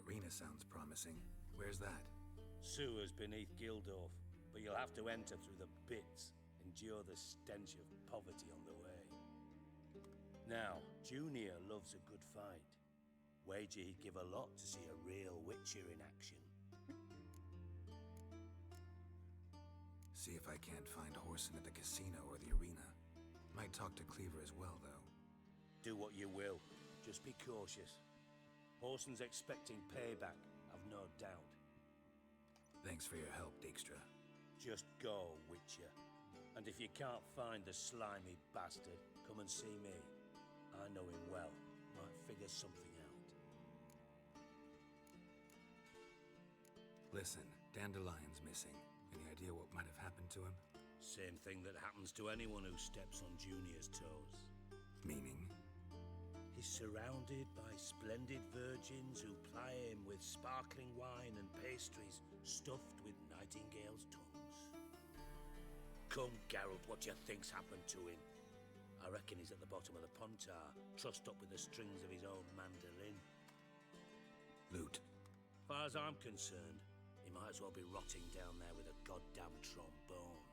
Arena sounds promising. Where's that? Sewers beneath Gildorf, but you'll have to enter through the pits. Endure the stench of poverty on the way. Now, Junior loves a good fight. Wager he'd give a lot to see a real Witcher in action. See if I can't find Horson at the casino or the arena. Might talk to Cleaver as well, though. Do what you will. Just be cautious. Horson's expecting payback, I've no doubt. Thanks for your help, Dijkstra. Just go, Witcher. And if you can't find the slimy bastard, come and see me. I know him well. Might figure something out. Listen, Dandelion's missing. Any idea what might have happened to him? Same thing that happens to anyone who steps on Junior's toes. Meaning? He's surrounded by splendid virgins who ply him with sparkling wine and pastries stuffed with nightingales' tongues. Come, Geralt, what do you think's happened to him? I reckon he's at the bottom of the Pontar, trussed up with the strings of his own mandolin. Loot. Far as I'm concerned, he might as well be rotting down there with a goddamn trombone.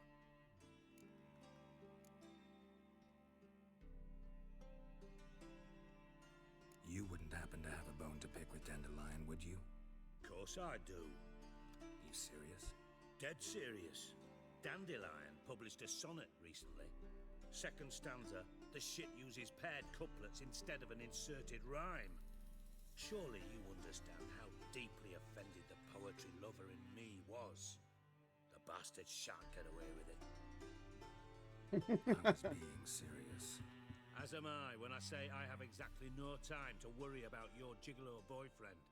You wouldn't happen to have a bone to pick with Dandelion, would you? Of course I do. You serious? Dead serious. Dandelion published a sonnet recently. Second stanza, the shit uses paired couplets instead of an inserted rhyme. Surely you understand how deeply offended the poetry lover in me was. The bastard shan't get away with it. I was being serious. As am I when I say I have exactly no time to worry about your gigolo boyfriend.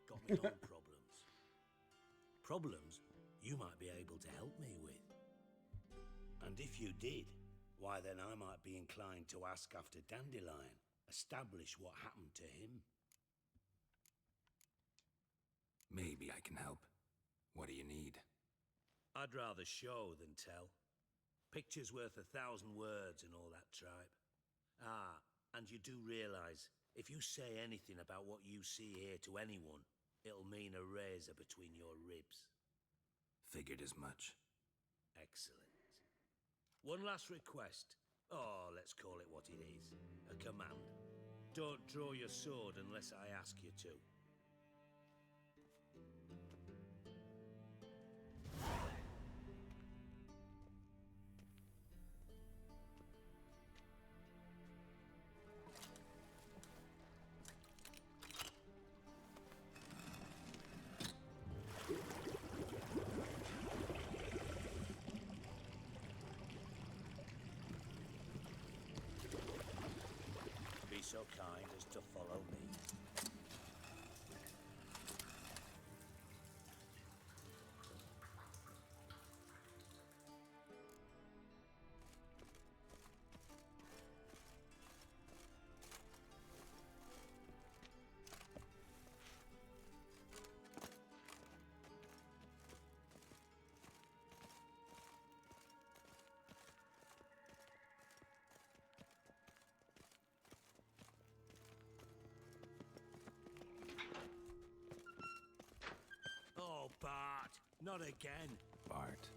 Got me own problems. Problems you might be able to help me with. And if you did, why then I might be inclined to ask after Dandelion, establish what happened to him. Maybe I can help. What do you need? I'd rather show than tell. Picture's worth 1,000 words and all that tripe. Ah, and you do realize, if you say anything about what you see here to anyone, it'll mean a razor between your ribs. Figured as much. Excellent. One last request. Oh, let's call it what it is. A command. Don't draw your sword unless I ask you to. Be so kind as to follow me. Oh, Bart, not again. Bart.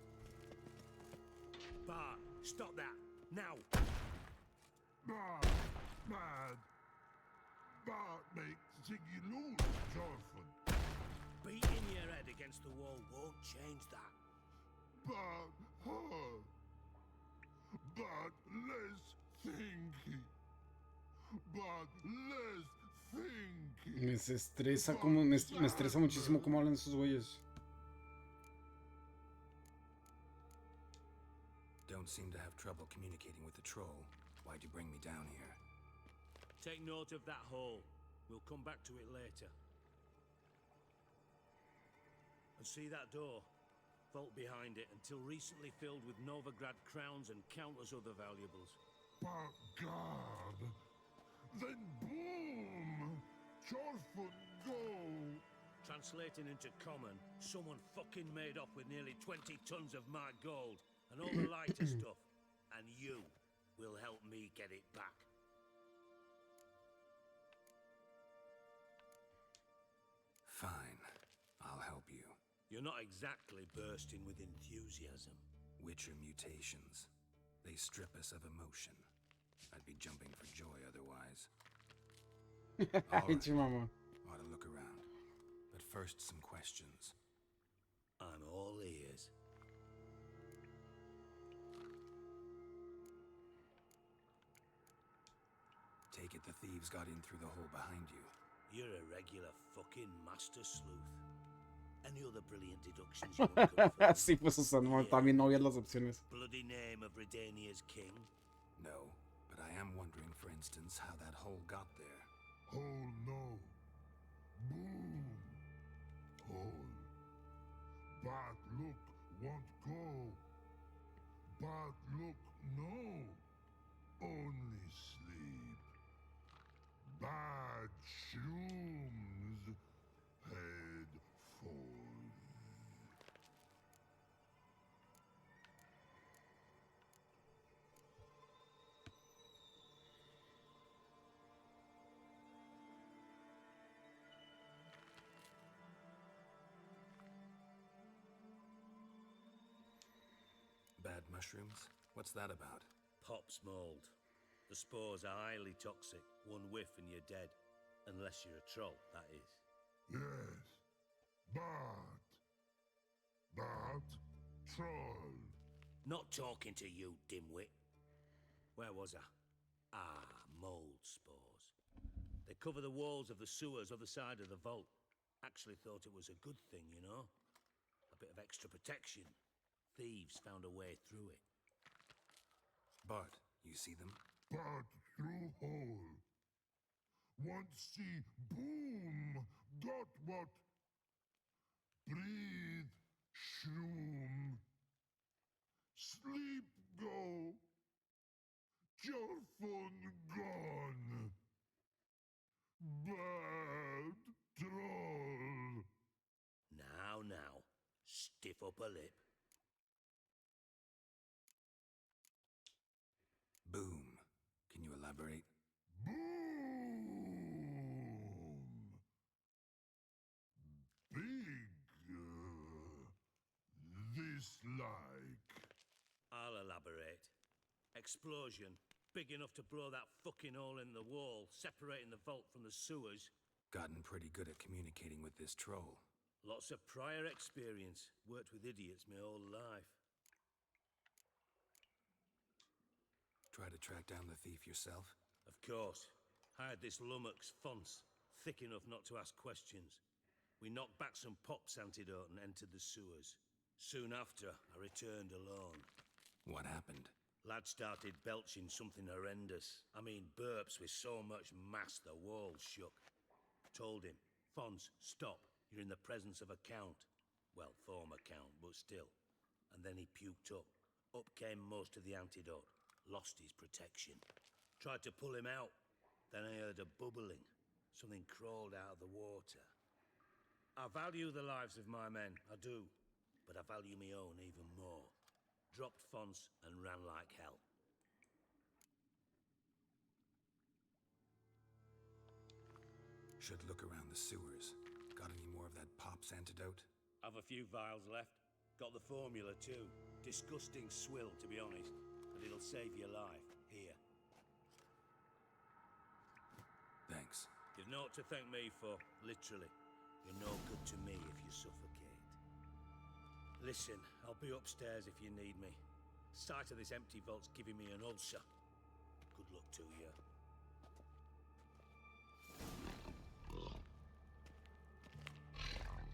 Bart, stop that, now. Bart, bad. Bart makes Ziggy lose, Jorfun. Beating your head against the wall won't change that. Bart, hard. Bart, less thinky. Bart, less thinky. Me estresa como me estresa muchísimo cómo hablan esos güeyes. Don't seem to have trouble communicating with the troll. Why'd you bring me down here? Take note of that hole. We'll come back to it later. And see that door? Vault behind it, until recently filled with Novigrad crowns and countless other valuables. Bart, God. Then boom! Jorfun, go! Translating into common, someone fucking made off with nearly 20 tons of my gold and all the lighter stuff. And you will help me get it back. Fine. I'll help you. You're not exactly bursting with enthusiasm. Witcher mutations. They strip us of emotion. I'd be jumping for joy otherwise. All right. Ought to look around. But first, some questions. I'm all ears. Take it the thieves got in through the hole behind you. You're a regular fucking master sleuth. Any other brilliant deductions you want to confirm? Sí, pues, o sea, no, también no había las opciones. Bloody name of Redania's king? No, but I am wondering, for instance, how that hole got there. Hole, no. Boom! Hole. Bart, look, won't go. Bart, look, no. Only sleep. Bad shrooms. Head falls. Bad mushrooms? What's that about? Pop's mold. The spores are highly toxic. One whiff and you're dead. Unless you're a troll, that is. Yes. Bart. Bart. Troll. Not talking to you, dimwit. Where was I? Ah, mold spores. They cover the walls of the sewers other side of the vault. Actually thought it was a good thing, you know? A bit of extra protection. Thieves found a way through it. Bart, you see them? Bart through hole. Want see boom. Got what? Breathe. Shroom. Sleep go. Jorfun gone. Bad troll. Now, stiff upper lip. Boom. Can you elaborate? Boom. Big. This like. I'll elaborate. Explosion. Big enough to blow that fucking hole in the wall, separating the vault from the sewers. Gotten pretty good at communicating with this troll. Lots of prior experience. Worked with idiots my whole life. Try to track down the thief yourself? Of course. Hired this lummox, Fons. Thick enough not to ask questions. We knocked back some Pop's antidote and entered the sewers. Soon after, I returned alone. What happened? Lad started belching something horrendous. I mean, burps with so much mass the walls shook. Told him, Fons, stop. You're in the presence of a count. Well, former count, but still. And then he puked up. Up came most of the antidote. Lost his protection. Tried to pull him out. Then I heard a bubbling. Something crawled out of the water. I value the lives of my men, I do. But I value my own even more. Dropped Fons and ran like hell. Should look around the sewers. Got any more of that Pop's antidote? Have a few vials left. Got the formula too. Disgusting swill, to be honest. But it'll save your life. Here. Thanks. You've naught to thank me for, literally. You're no good to me if you suffocate. Listen, I'll be upstairs if you need me. Sight of this empty vault's giving me an ulcer. Good luck to you.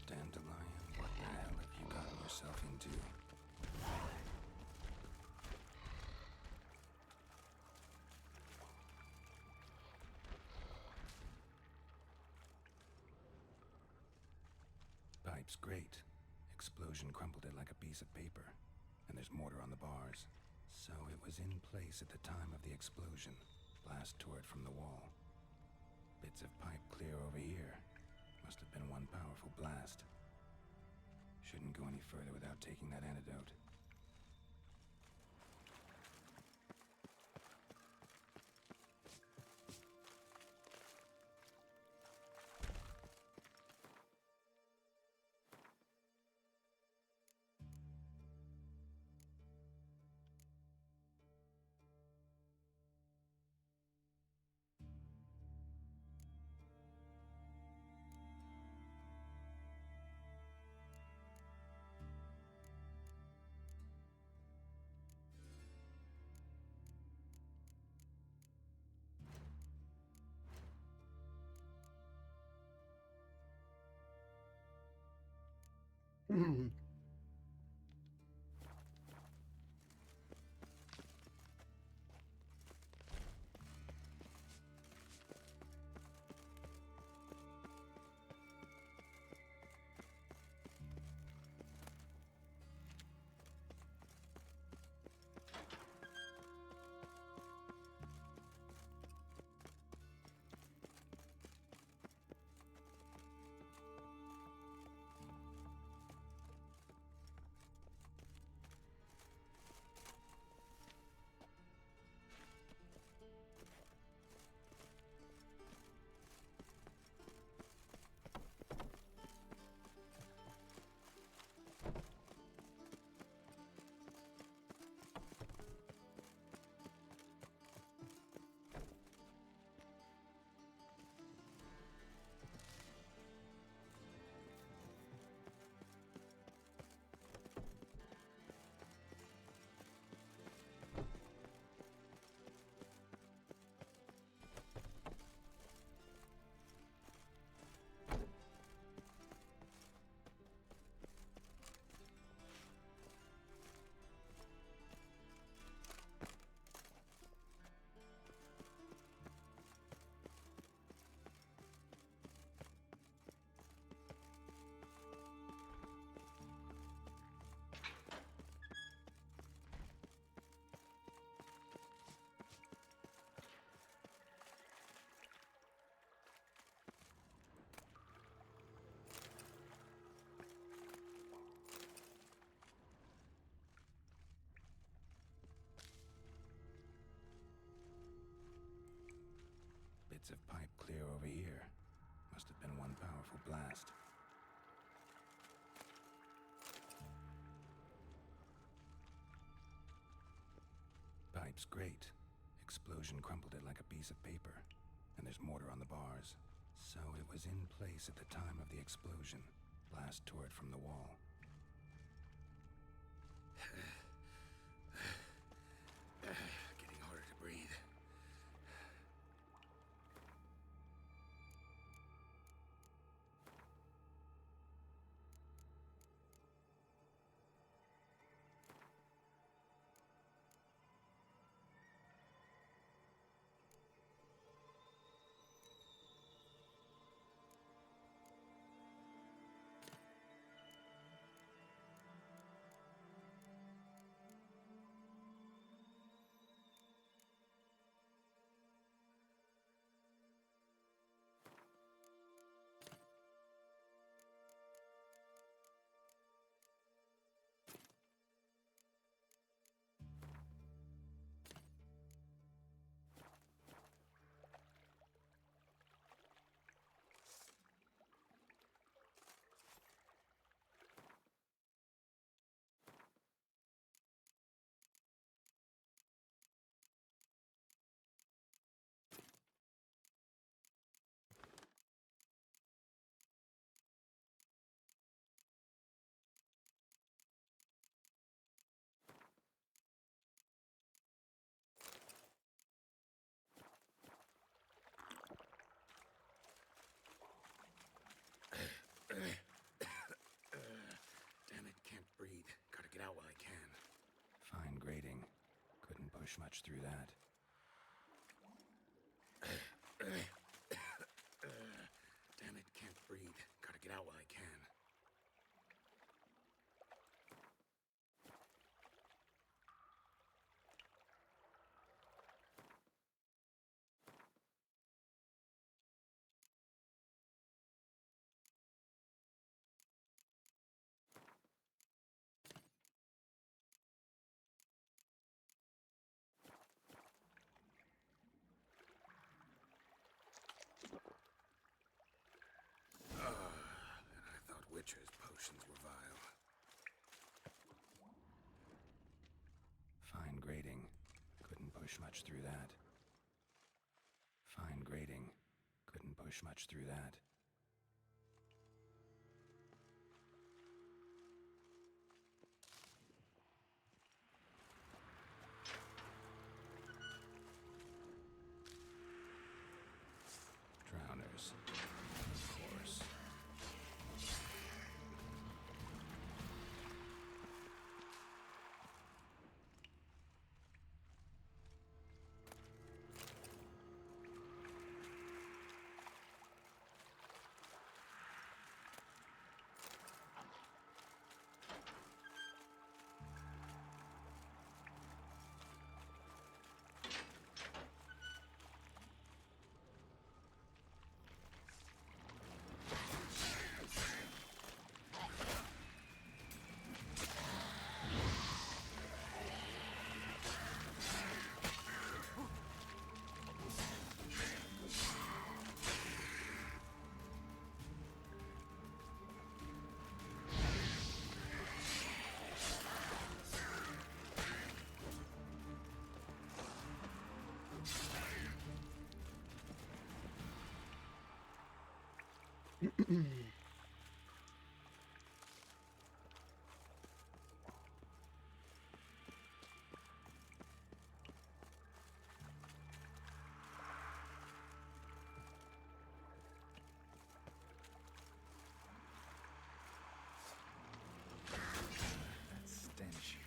Dandelion, what the hell have you gotten yourself into? Pipe's great. Explosion crumpled it like a piece of paper. And there's mortar on the bars. So it was in place at the time of the explosion. Blast tore it from the wall. Bits of pipe clear over here. Must have been one powerful blast. Shouldn't go any further without taking that antidote. Bits of pipe clear over here. Must have been one powerful blast. Pipe Pipe's great. Explosion crumpled it like a piece of paper. And there's mortar on the bars. So it was in place at the time of the explosion. Blast tore it from the wall. Getting harder to breathe. Damn it, can't breathe. Gotta get out while I can. Fine grating. Couldn't push much through that. Damn it, can't breathe. Gotta get out while I can. And I thought Witcher's potions were vile. Fine grating. Couldn't push much through that. Fine grating. Couldn't push much through that. Drowners. Of course. That stench.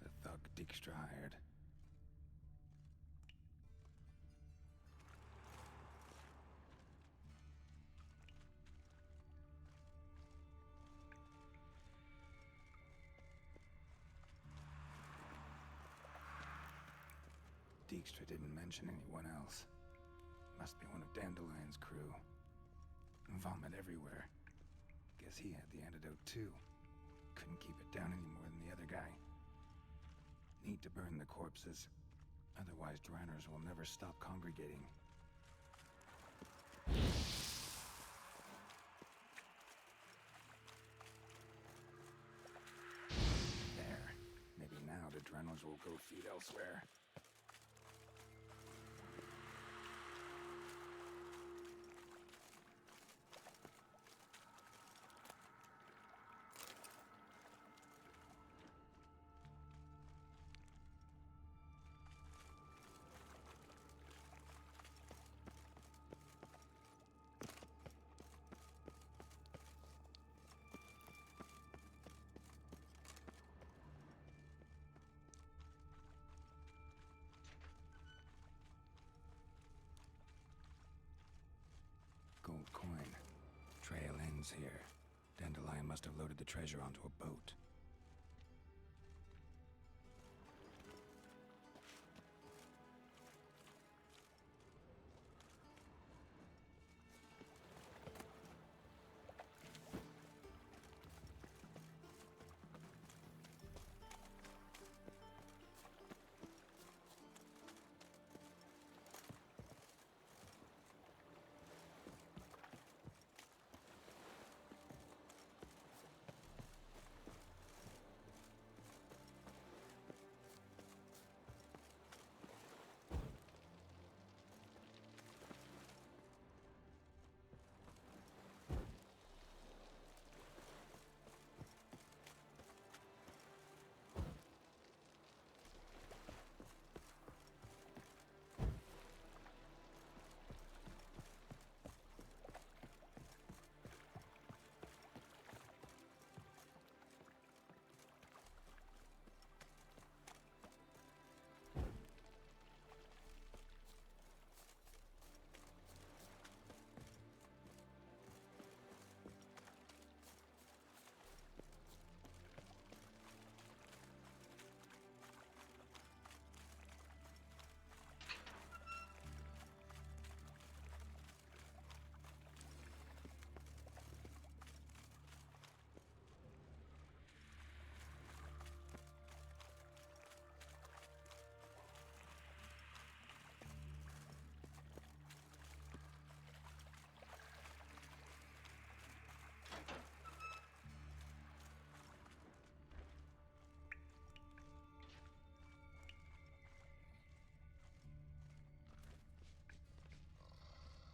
The thug Dijkstra hired. Dijkstra didn't mention anyone else. Must be one of Dandelion's crew. Vomit everywhere. Guess he had the antidote too. couldn't keep it down any more than the other guy. Need to burn the corpses. Otherwise, Dranners will never stop congregating. There. Maybe now the Dranners will go feed elsewhere. Gold coin. Trail ends here. Dandelion must have loaded the treasure onto a boat.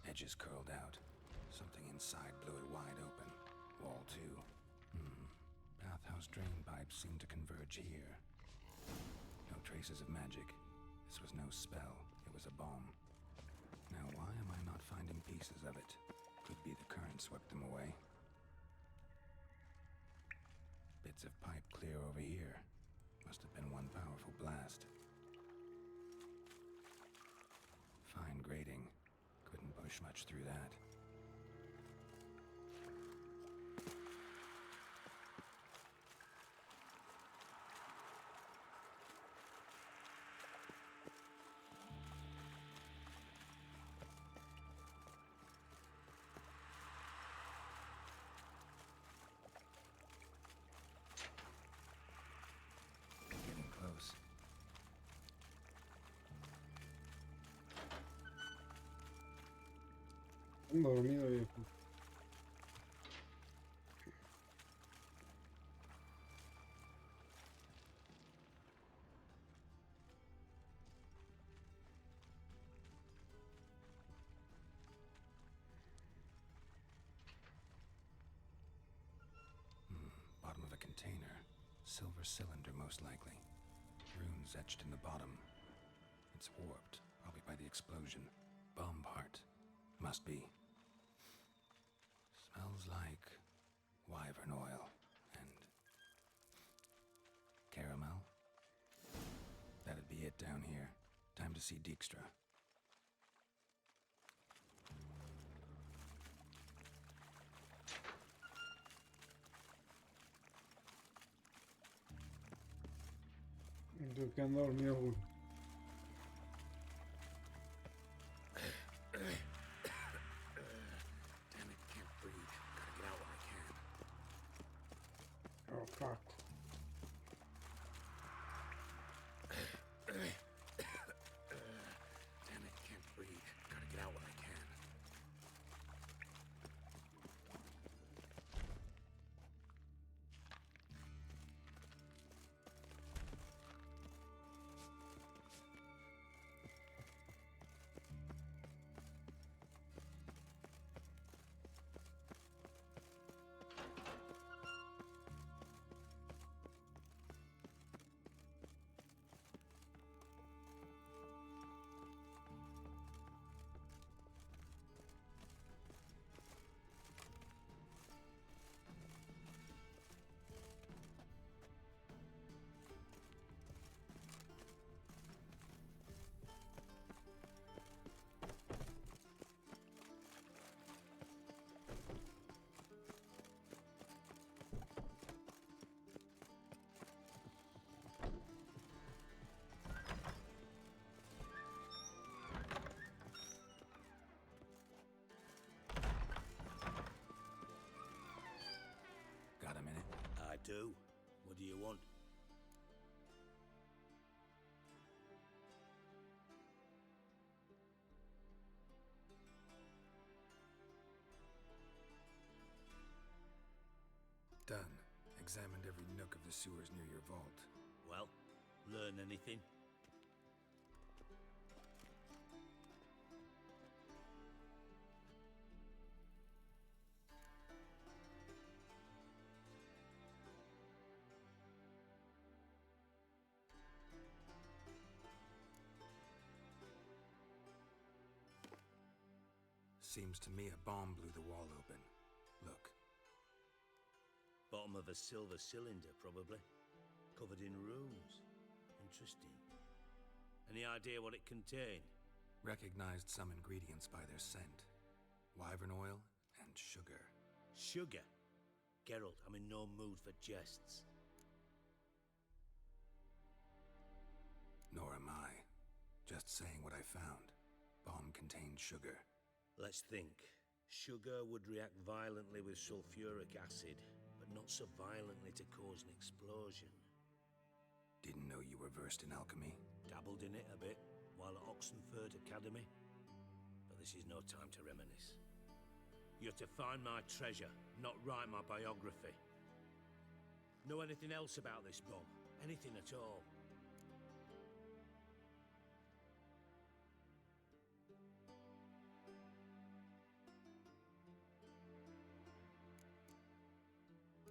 Edges curled out. Something inside blew it wide open. Wall 2. Bathhouse drain pipes seem to converge here. No traces of magic. This was no spell. It was a bomb. Now why am I not finding pieces of it? Could be the current swept them away. Bits of pipe clear over here. Must have been one powerful blast. Fine grating. Couldn't push much through that. Getting close. Ando dormido, viejo. Bottom of a container. Silver cylinder, most likely. Runes etched in the bottom. It's warped, probably by the explosion. Bomb part. Must be. Smells like wyvern oil and caramel. That'd be it down here. Time to see Dijkstra. Estoy quedando dormido, güey. Damn it, can't breathe. Gotta get out while I can. Oh, fuck. do. What do you want? Done. Examined every nook of the sewers near your vault. Well, learn anything? Seems to me a bomb blew the wall open. Look. Bottom of a silver cylinder, probably. Covered in runes. Interesting. Any idea what it contained? Recognized some ingredients by their scent. Wyvern oil and sugar. Sugar? Geralt, I'm in no mood for jests. Nor am I. Just saying what I found. Bomb contained sugar. Let's think. Sugar would react violently with sulfuric acid, but not so violently to cause an explosion. Didn't know you were versed in alchemy. Dabbled in it a bit while at Oxenford Academy. But this is no time to reminisce. You're to find my treasure, not write my biography. Know anything else about this bomb? Anything at all?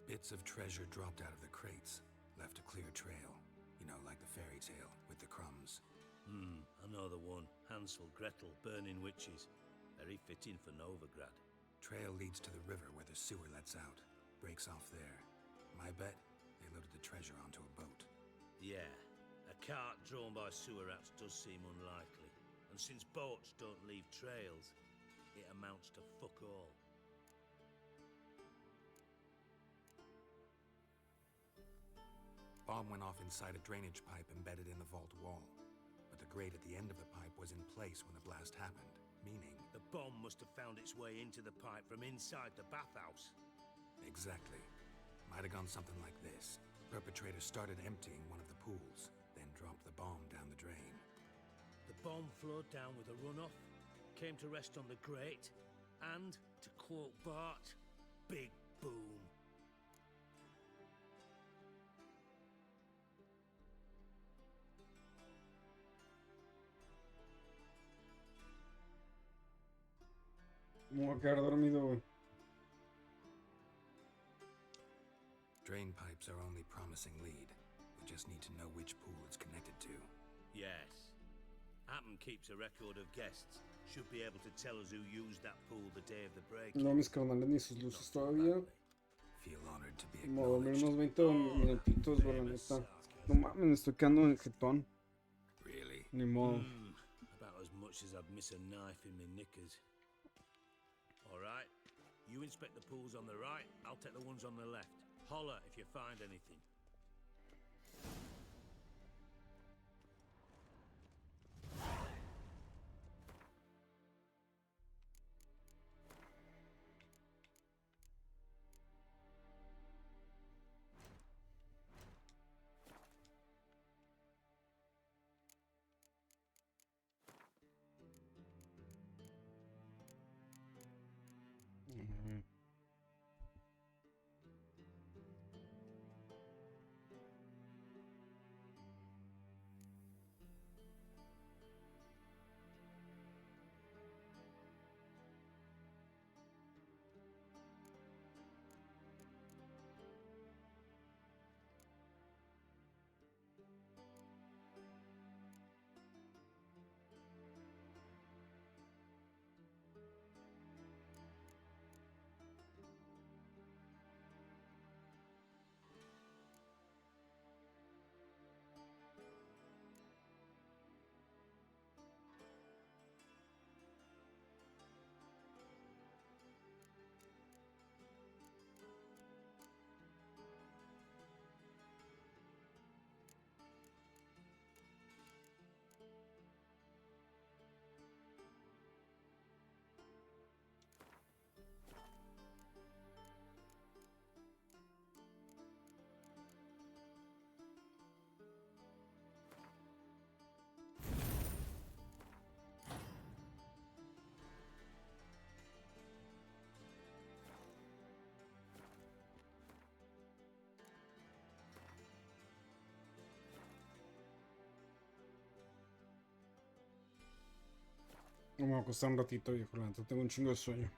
Bits of treasure dropped out of the crates. Left a clear trail. You know, like the fairy tale, with the crumbs. I know the one. Hansel, Gretel, burning witches. Very fitting for Novigrad. Trail leads to the river where the sewer lets out. Breaks off there. My bet, they loaded the treasure onto a boat. Yeah, a cart drawn by sewer rats does seem unlikely. And since boats don't leave trails, it amounts to fuck all. Bomb went off inside a drainage pipe embedded in the vault wall. But the grate at the end of the pipe was in place when the blast happened, meaning... The bomb must have found its way into the pipe from inside the bathhouse. Exactly. Might have gone something like this. Perpetrator started emptying one of the pools, then dropped the bomb down the drain. The bomb flowed down with a runoff, came to rest on the grate, and, to quote Bart, big boom. Me voy a quedar dormido, güey. Drain pipes are only promising lead. We just need to know which pool it's connected to. Yes. Appen keeps a record of guests. Should be able to tell us who used that pool the day of the break. No, mis carnales ni sus luces todavía. Feel honored to be Como a dormir unos 20 Oh, minutitos, güey, la neta. No mames, me estoy quedando en jetón. Really? Ni modo. About as much as I'd miss a knife in my knickers. Alright, you inspect the pools on the right, I'll take the ones on the left. Holler if you find anything. Me voy a acostar un ratito, viejo. La neta tengo un chingo de sueño.